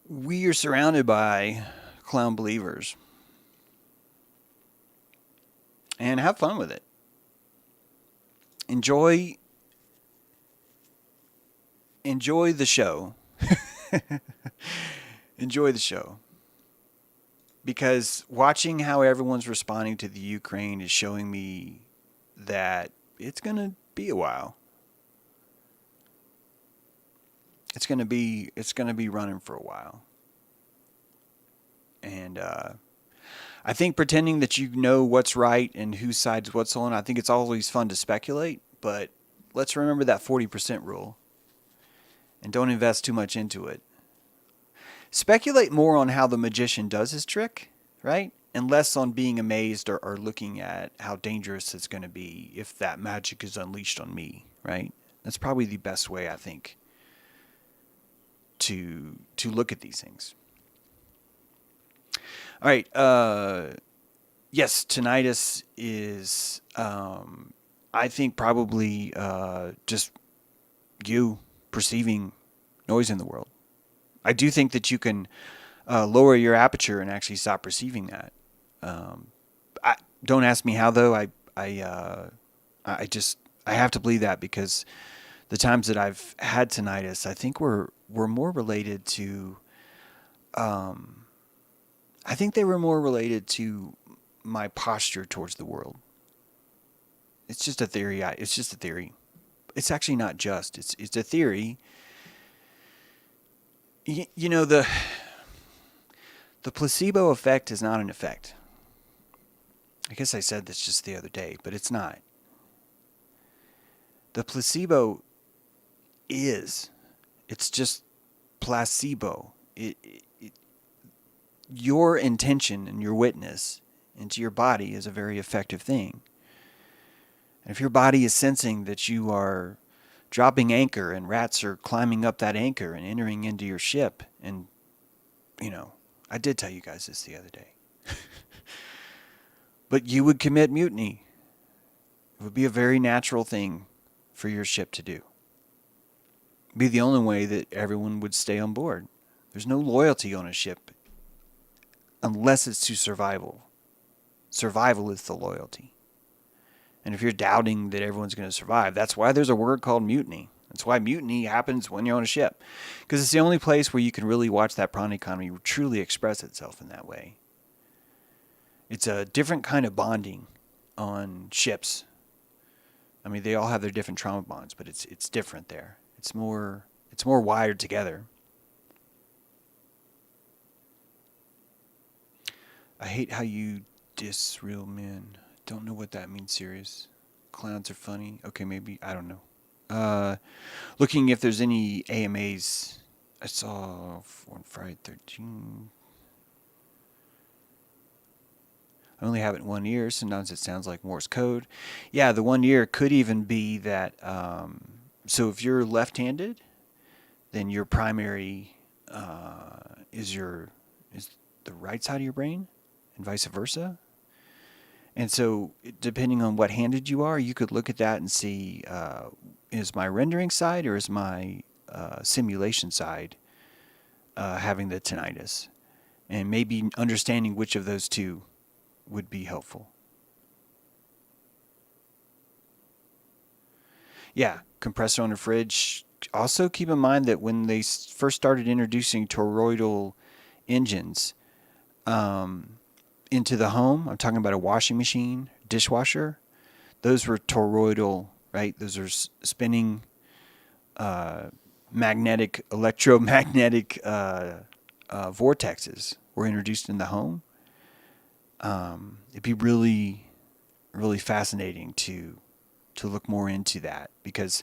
We are surrounded by clown believers. And have fun with it. Enjoy the show. Enjoy the show. Because watching how everyone's responding to the Ukraine is showing me that it's going to be a while. It's going to be running for a while. And I think pretending that you know what's right and whose side's what's on, I think it's always fun to speculate, but let's remember that 40% rule. And don't invest too much into it. Speculate more on how the magician does his trick, right? And less on being amazed or looking at how dangerous it's going to be if that magic is unleashed on me, right? That's probably the best way, I think, to look at these things. All right. Yes, tinnitus is, I think, probably just you perceiving noise in the world. I do think that you can lower your aperture and actually stop perceiving that. Don't ask me how though. I have to believe that because the times that I've had tinnitus, I think were more related to. I think they were more related to my posture towards the world. It's just a theory. It's just a theory. It's actually not just. It's a theory. You know, the placebo effect is not an effect. I guess I said this just the other day, but it's not. The placebo is. It's just placebo. Your intention and your witness into your body is a very effective thing. And if your body is sensing that you are dropping anchor and rats are climbing up that anchor and entering into your ship, and, you know, I did tell you guys this the other day. But you would commit mutiny. It would be a very natural thing for your ship to do. It'd be the only way that everyone would stay on board. There's no loyalty on a ship unless it's to survival. Survival is the loyalty. And if you're doubting that everyone's going to survive, that's why there's a word called mutiny. That's why mutiny happens when you're on a ship. Because it's the only place where you can really watch that prawn economy truly express itself in that way. It's a different kind of bonding on ships. I mean, they all have their different trauma bonds, but it's different there. It's more wired together. I hate how you diss real men. Don't know what that means, serious. Clowns are funny. Okay, maybe. I don't know. Looking if there's any AMAs. I saw on Friday 13. I only have it in one ear. Sometimes it sounds like Morse code. Yeah, the 1 year could even be that. So if you're left-handed, then your primary is the right side of your brain, and vice versa. And so, depending on what handed you are, you could look at that and see, is my rendering side or is my simulation side having the tinnitus? And maybe understanding which of those two would be helpful. Yeah, compressor on a fridge. Also, keep in mind that when they first started introducing toroidal engines, into the home, I'm talking about a washing machine, dishwasher, those were toroidal, right? Those are spinning electromagnetic vortexes were introduced in the home. It'd be really, really fascinating to look more into that, because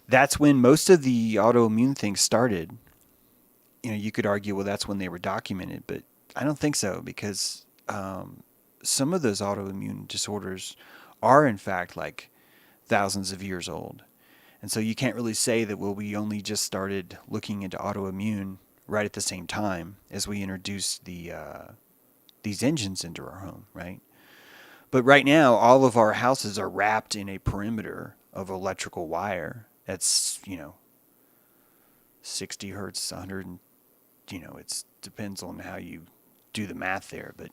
that's when most of the autoimmune things started. You know, you could argue, well, that's when they were documented, but I don't think so, because some of those autoimmune disorders are in fact like thousands of years old. And so you can't really say that, well, we only just started looking into autoimmune right at the same time as we introduced these engines into our home, right? But right now, all of our houses are wrapped in a perimeter of electrical wire that's, 60 hertz, 100, it depends on how you do the math there, but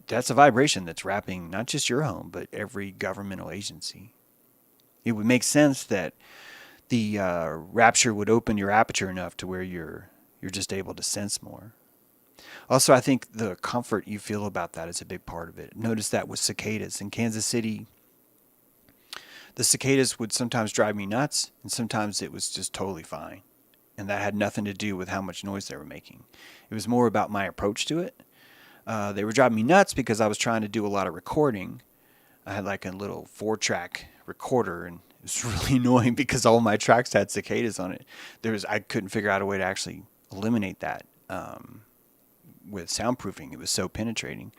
that's a vibration that's wrapping not just your home, but every governmental agency. It would make sense that the rapture would open your aperture enough to where you're just able to sense more. Also, I think the comfort you feel about that is a big part of it. Notice that with cicadas. In Kansas City, the cicadas would sometimes drive me nuts, and sometimes it was just totally fine. And that had nothing to do with how much noise they were making. It was more about my approach to it. They were driving me nuts because I was trying to do a lot of recording. I had like a little 4-track recorder, and it was really annoying because all my tracks had cicadas on it. I couldn't figure out a way to actually eliminate that with soundproofing. It was so penetrating.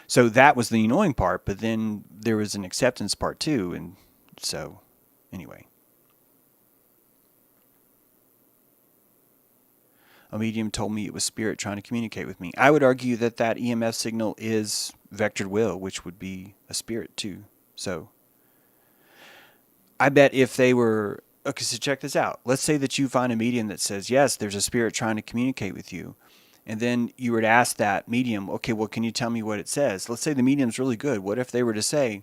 So that was the annoying part, but then there was an acceptance part too. And so anyway. A medium told me it was spirit trying to communicate with me. I would argue that EMF signal is vectored will, which would be a spirit too. So I bet if they were Okay, so check this out. Let's say that you find a medium that says, yes, there's a spirit trying to communicate with you. And then you were to ask that medium, okay, well, can you tell me what it says? Let's say the medium's really good. What if they were to say,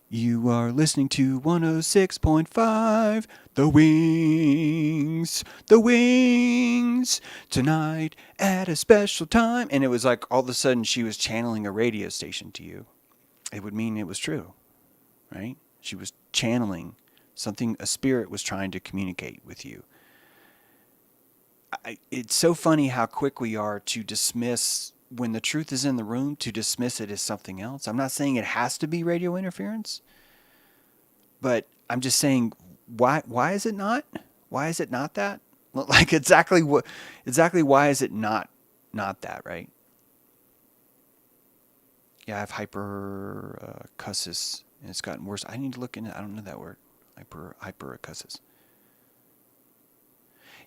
you are listening to 106.5, the wings, tonight at a special time. And it was like all of a sudden she was channeling a radio station to you. It would mean it was true, right? She was channeling something, a spirit was trying to communicate with you. It's so funny how quick we are to dismiss, when the truth is in the room, to dismiss it as something else. I'm not saying it has to be radio interference, but I'm just saying, why is it not? Why is it not that? Like exactly why is it not that, right? Yeah, I have hyperacusis, and it's gotten worse. I need to look into it. I don't know that word. Hyperacusis.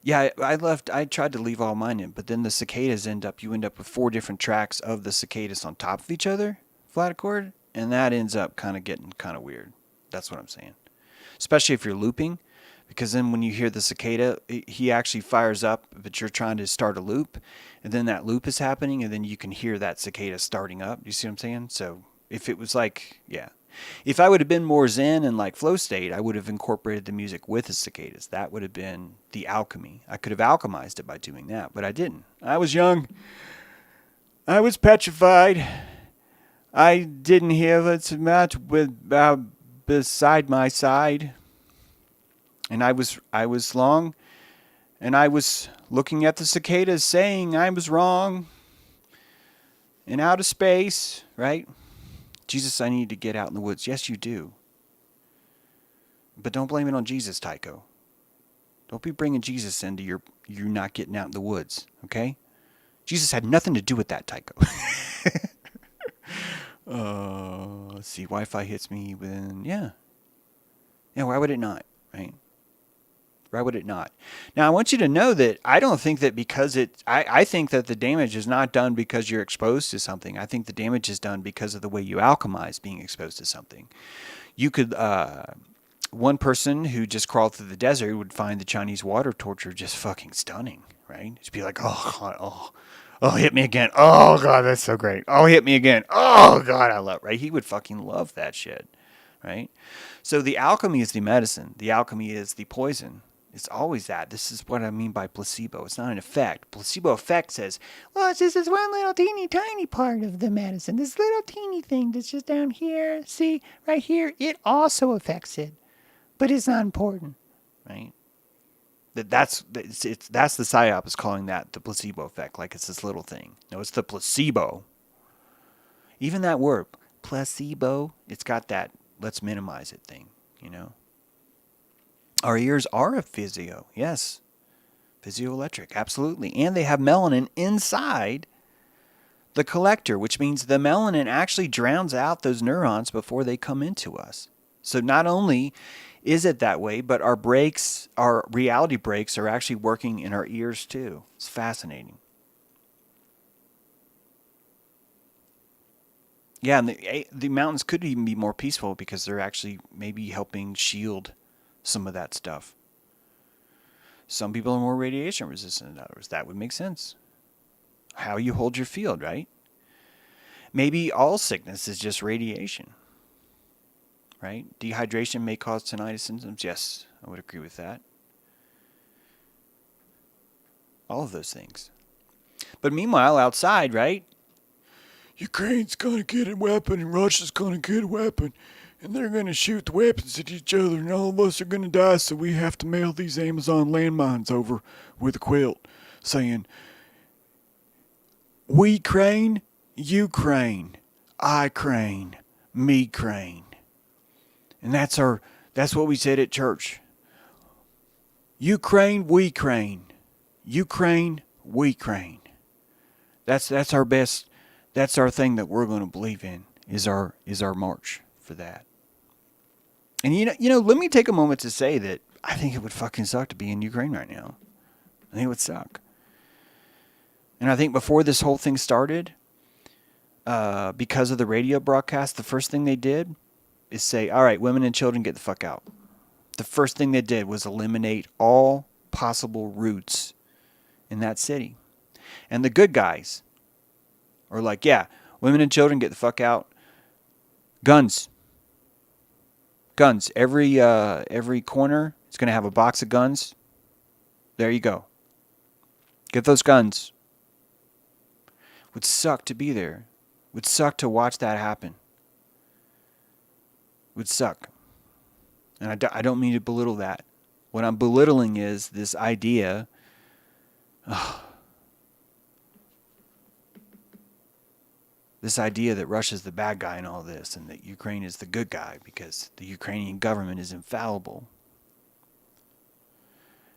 Yeah, I tried to leave all mine in, but then the cicadas you end up with 4 different tracks of the cicadas on top of each other, flat chord, and that ends up kind of getting kind of weird. That's what I'm saying. Especially if you're looping, because then when you hear the cicada, he actually fires up, but you're trying to start a loop, and then that loop is happening, and then you can hear that cicada starting up. You see what I'm saying? So if it was like, yeah. If I would have been more zen and like flow state, I would have incorporated the music with the cicadas. That would have been the alchemy. I could have alchemized it by doing that, but I didn't. I was young. I was petrified. I didn't have a match with beside my side. And I was long, and I was looking at the cicadas saying I was wrong. In outer space, right? Jesus, I need to get out in the woods. Yes, you do. But don't blame it on Jesus, Tycho. Don't be bringing Jesus into you not getting out in the woods, okay? Jesus had nothing to do with that, Tycho. Let's see, Wi-Fi hits me when, yeah. Yeah, why would it not, right? Why would it not? Now, I want you to know that I don't think that because I think that the damage is not done because you're exposed to something. I think the damage is done because of the way you alchemize being exposed to something. You could, one person who just crawled through the desert would find the Chinese water torture just fucking stunning, right? Just be like, oh, God, oh, hit me again. Oh, God, that's so great. Oh, hit me again. Oh, God, I love, right? He would fucking love that shit, right? So the alchemy is the medicine. The alchemy is the poison. It's always that. This is what I mean by placebo. It's not an effect. Placebo effect says, well, it's just this one little teeny tiny part of the medicine. This little teeny thing that's just down here. See, right here, it also affects it. But it's not important, right? That's the psyop is calling that the placebo effect, like it's this little thing. No, it's the placebo. Even that word, placebo, it's got that let's minimize it thing, you know? Our ears are a physio, yes. Physioelectric, absolutely. And they have melanin inside the collector, which means the melanin actually drowns out those neurons before they come into us. So not only is it that way, but our brakes, our reality brakes are actually working in our ears too. It's fascinating. Yeah, and the mountains could even be more peaceful because they're actually maybe helping shield some of that stuff. Some people are more radiation resistant than others. That would make sense. How you hold your field, right? Maybe all sickness is just radiation, right? Dehydration may cause tinnitus symptoms. Yes, I would agree with that. All of those things. But meanwhile, outside, right? Ukraine's going to get a weapon and Russia's going to get a weapon. And they're going to shoot the weapons at each other, and all of us are going to die, so we have to mail these Amazon landmines over with a quilt saying, we crane, you crane, I crane, me crane. And that's what we said at church. You crane, we crane. You crane, we crane. That's our best, that's our thing that we're going to believe in, is our march for that. And you know, let me take a moment to say that I think it would fucking suck to be in Ukraine right now. I think it would suck. And I think before this whole thing started, because of the radio broadcast, the first thing they did is say, all right, women and children, get the fuck out. the first thing they did was eliminate all possible routes in that city. And the good guys are like, yeah, women and children, get the fuck out. Guns. Guns. Every corner is going to have a box of guns. There you go. Get those guns. Would suck to be there. Would suck to watch that happen. Would suck. And I don't mean to belittle that. What I'm belittling is this idea. This idea that Russia's the bad guy in all this and that Ukraine is the good guy because the Ukrainian government is infallible.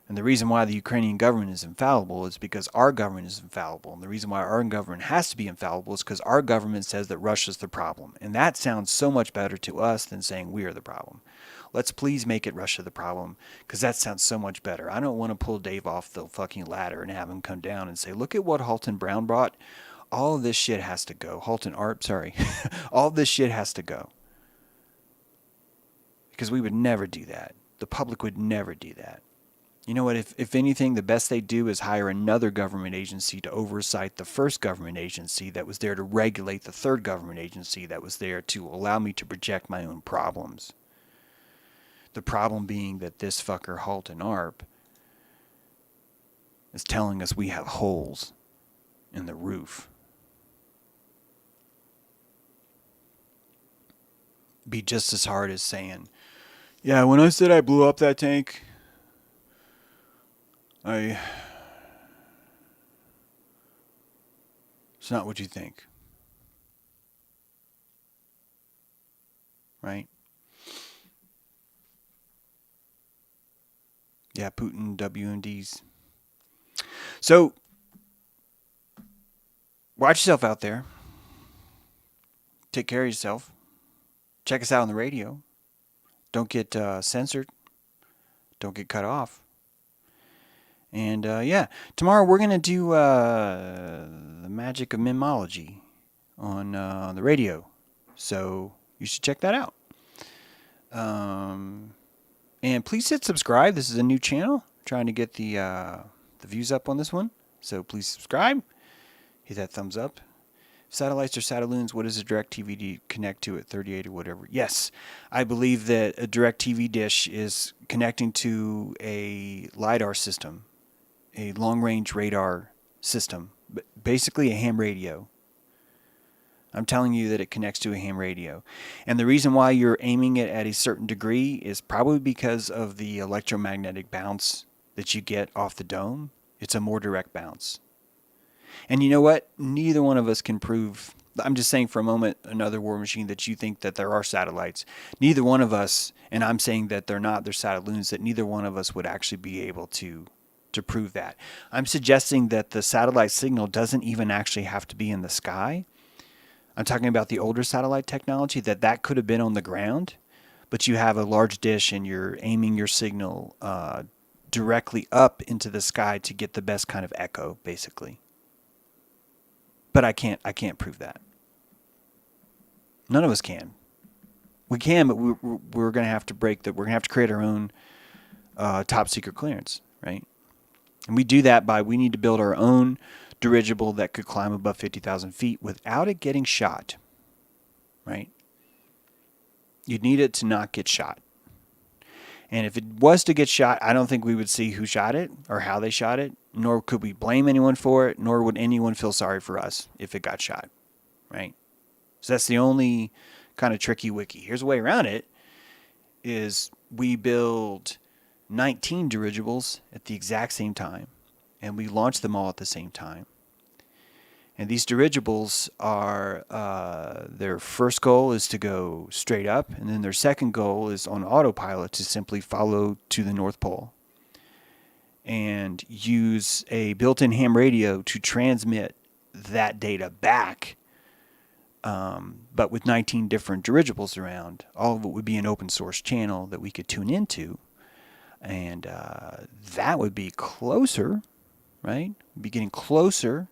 And the reason why the Ukrainian government is infallible is because our government is infallible. And the reason why our government has to be infallible is because our government says that Russia's the problem. And that sounds so much better to us than saying we are the problem. Let's please make it Russia the problem, because that sounds so much better. I don't want to pull Dave off the fucking ladder and have him come down and say, look at what Halton Brown brought. All of this shit has to go. Halton Arp, sorry. All of this shit has to go. Because we would never do that. The public would never do that. You know what? If anything, the best they do is hire another government agency to oversight the first government agency that was there to regulate the third government agency that was there to allow me to project my own problems. The problem being that this fucker Halton Arp is telling us we have holes in the roof. Be just as hard as saying, yeah, when I said I blew up that tank, it's not what you think. Right? Yeah, Putin, WMDs. So, watch yourself out there. Take care of yourself. Check us out on the radio. Don't get censored. Don't get cut off. And yeah, tomorrow we're going to do the magic of mimology on the radio. So you should check that out. And please hit subscribe. This is a new channel. Trying to get the views up on this one. So please subscribe. Hit that thumbs up. Satellites or satelloons, what does a DirecTV connect to at 38 or whatever? Yes, I believe that a DirecTV dish is connecting to a LiDAR system, a long-range radar system, basically a ham radio. I'm telling you that it connects to a ham radio. And the reason why you're aiming it at a certain degree is probably because of the electromagnetic bounce that you get off the dome. It's a more direct bounce. And you know what? Neither one of us can prove, I'm just saying for a moment, another war machine, that you think that there are satellites. Neither one of us, and I'm saying that they're not, they're satelloons, that neither one of us would actually be able to prove that. I'm suggesting that the satellite signal doesn't even actually have to be in the sky. I'm talking about the older satellite technology, that could have been on the ground, but you have a large dish and you're aiming your signal directly up into the sky to get the best kind of echo, basically. But I can't prove that. None of us can. We can, but we're going to have to break that. We're going to have to create our own top secret clearance, right? And we do that by, we need to build our own dirigible that could climb above 50,000 feet without it getting shot, right? You'd need it to not get shot. And if it was to get shot, I don't think we would see who shot it or how they shot it, nor could we blame anyone for it, nor would anyone feel sorry for us if it got shot, right? So that's the only kind of tricky wiki. Here's a way around it, is we build 19 dirigibles at the exact same time, and we launch them all at the same time. And these dirigibles are, their first goal is to go straight up, and then their second goal is on autopilot to simply follow to the North Pole and use a built-in ham radio to transmit that data back, but with 19 different dirigibles around. All of it would be an open source channel that we could tune into, and that would be closer, right? We'd be getting closer.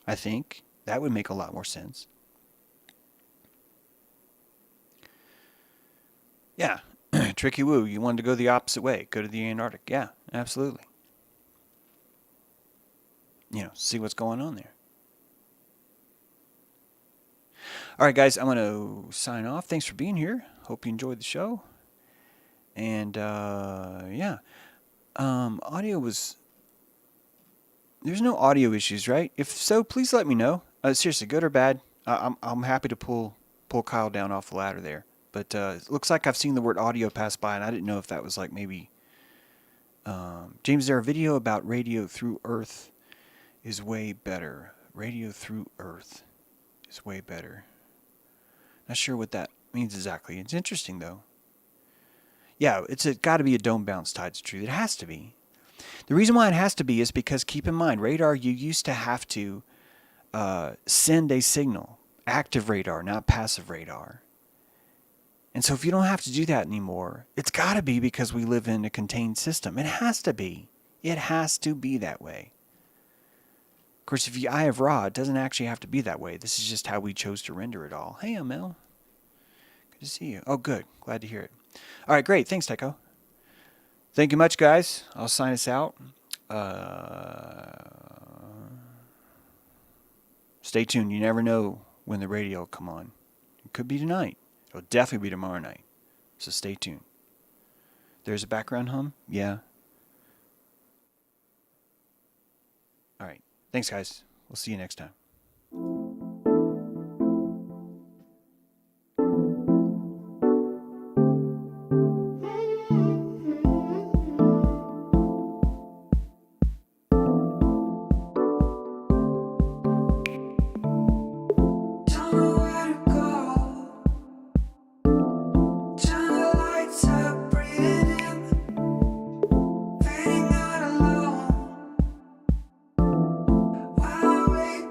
I think that would make a lot more sense. Yeah. Tricky Woo, you wanted to go the opposite way. Go to the Antarctic. Yeah, absolutely. See what's going on there. All right, guys, I'm going to sign off. Thanks for being here. Hope you enjoyed the show. And, audio was... There's no audio issues, right? If so, please let me know. Seriously, good or bad. I'm happy to pull Kyle down off the ladder there. But it looks like I've seen the word audio pass by, and I didn't know if that was like maybe... James, is there a video about radio through Earth is way better? Radio through Earth is way better. Not sure what that means exactly. It's interesting, though. Yeah, it's got to be a dome bounce tides of truth. It has to be. The reason why it has to be is because, keep in mind, radar, you used to have to send a signal. Active radar, not passive radar. And so if you don't have to do that anymore, it's got to be because we live in a contained system. It has to be. It has to be that way. Of course, if you Eye of Ra, it doesn't actually have to be that way. This is just how we chose to render it all. Hey, Amel. Good to see you. Oh, good. Glad to hear it. All right, great. Thanks, Tycho. Thank you much, guys. I'll sign us out. Stay tuned. You never know when the radio will come on. It could be tonight. It'll definitely be tomorrow night. So stay tuned. There's a background hum? Yeah. All right. Thanks, guys. We'll see you next time.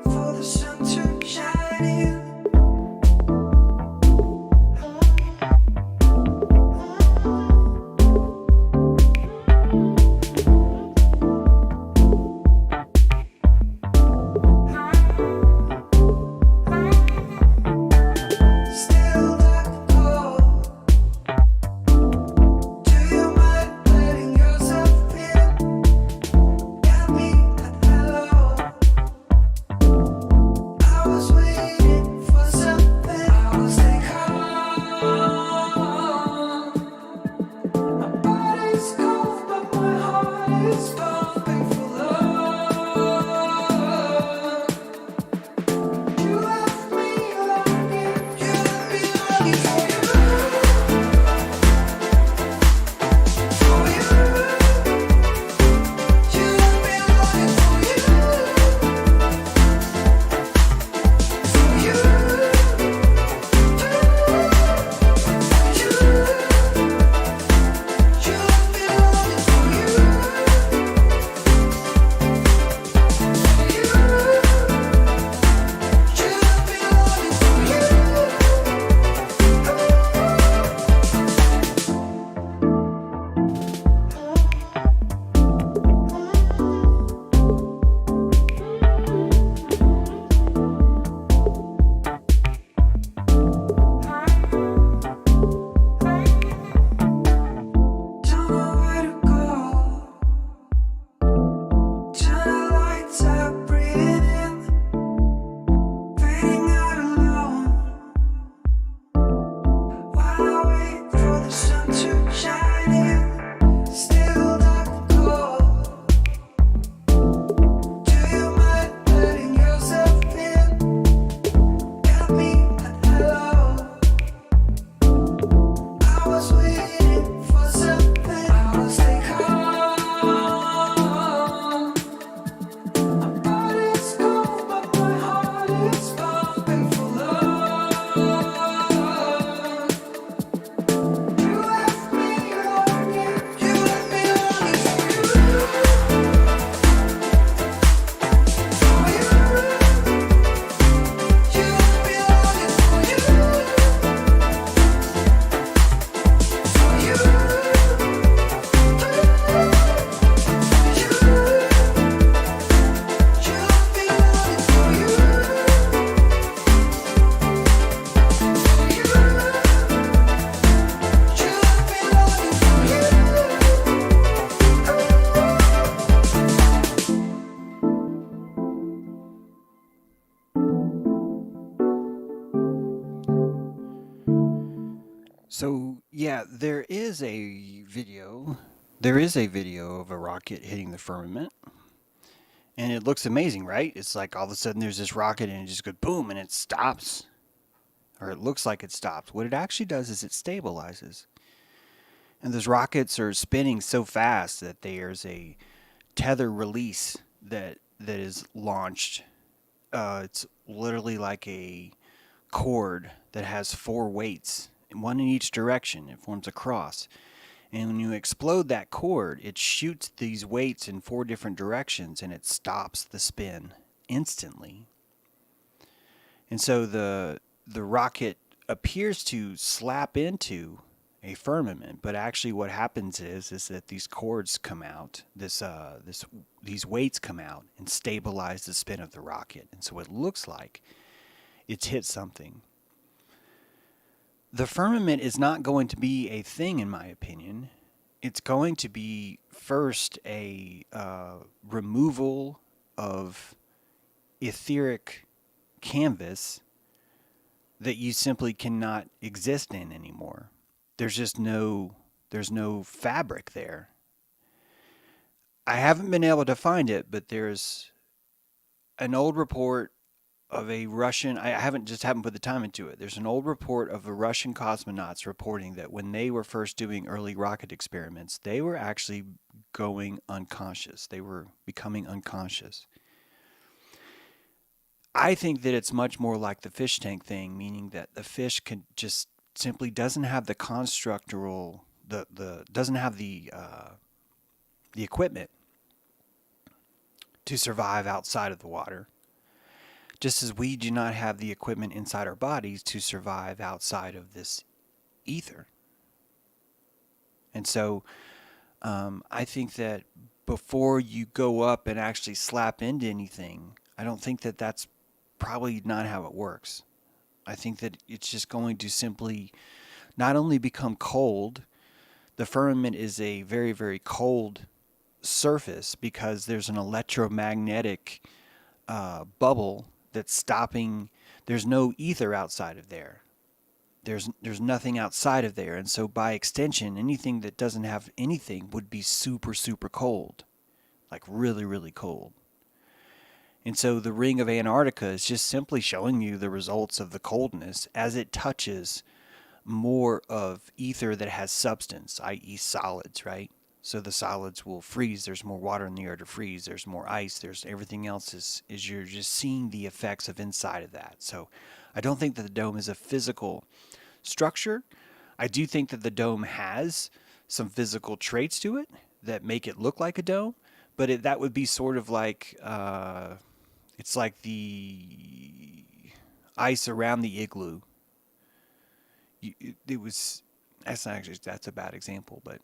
For So, yeah, there is a video. There is a video of a rocket hitting the firmament, and it looks amazing, right? It's like all of a sudden there's this rocket and it just goes boom and it stops, or it looks like it stops. What it actually does is it stabilizes. And those rockets are spinning so fast that there's a tether release that is launched. It's literally like a cord that has four weights, one in each direction. It forms a cross. And when you explode that cord, it shoots these weights in four different directions and it stops the spin instantly. And so the rocket appears to slap into a firmament, but actually what happens is that these cords come out, these weights come out and stabilize the spin of the rocket. And so it looks like it's hit something. The firmament is not going to be a thing, in my opinion. It's going to be first a removal of etheric canvas that you simply cannot exist in anymore. There's no fabric there. I haven't been able to find it, but there's an old report of a Russian. I haven't put the time into it. There's an old report of the Russian cosmonauts reporting that when they were first doing early rocket experiments, they were actually going unconscious. They were becoming unconscious. I think that it's much more like the fish tank thing, meaning that the fish can just simply doesn't have the constructural the doesn't have the equipment to survive outside of the water, just as we do not have the equipment inside our bodies to survive outside of this ether. And so I think that before you go up and actually slap into anything, I don't think that that's probably not how it works. I think that it's just going to simply not only become cold, the firmament is a very, very cold surface because there's an electromagnetic bubble that's stopping. There's no ether outside of there. There's nothing outside of there, and so by extension, anything that doesn't have anything would be super super cold, like really really cold. And so the ring of Antarctica is just simply showing you the results of the coldness as it touches more of ether that has substance, i.e., solids, right? So the solids will freeze. There's more water in the air to freeze. There's more ice. There's everything else is you're just seeing the effects of inside of that. So I don't think that the dome is a physical structure. I do think that the dome has some physical traits to it that make it look like a dome, but that would be sort of like it's like the ice around the igloo. It was that's a bad example, but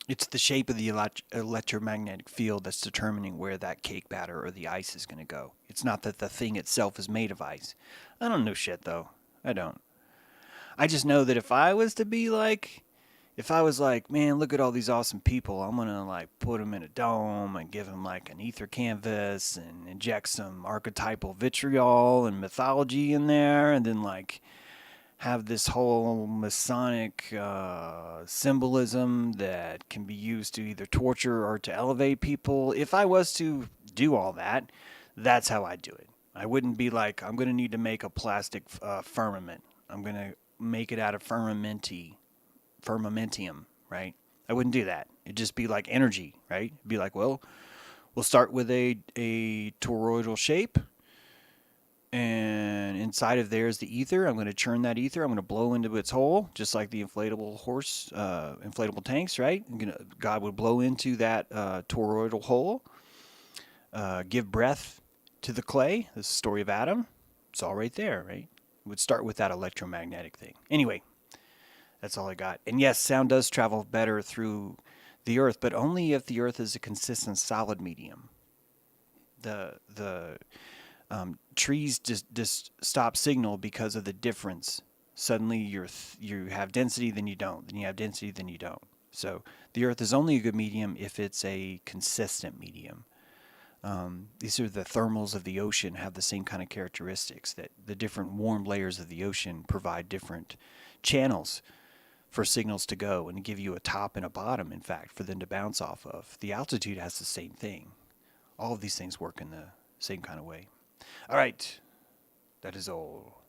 it's the shape of the electromagnetic field that's determining where that cake batter or the ice is going to go. It's not that the thing itself is made of ice. I don't know shit though. I don't. I just know that if I was like, man, look at all these awesome people, I'm going to like put them in a dome and give them like an ether canvas and inject some archetypal vitriol and mythology in there and then like have this whole Masonic symbolism that can be used to either torture or to elevate people. If I was to do all that, that's how I do it. I wouldn't be like, I'm going to need to make a plastic firmament. I'm going to make it out of firmamentium, right? I wouldn't do that. It'd just be like energy, right? It'd be like, well, we'll start with a toroidal shape. And inside of there is the ether. I'm going to churn that ether. I'm going to blow into its hole, just like the inflatable inflatable tanks, right? God would blow into that toroidal hole, give breath to the clay. This is the story of Adam. It's all right there, right? It would start with that electromagnetic thing. Anyway, that's all I got. And yes, sound does travel better through the earth, but only if the earth is a consistent solid medium. The trees just stop signal because of the difference. Suddenly you have density, then you don't. Then you have density, then you don't. So the Earth is only a good medium if it's a consistent medium. These are the thermals of the ocean have the same kind of characteristics, that the different warm layers of the ocean provide different channels for signals to go and give you a top and a bottom, in fact, for them to bounce off of. The altitude has the same thing. All of these things work in the same kind of way. All right, that is all.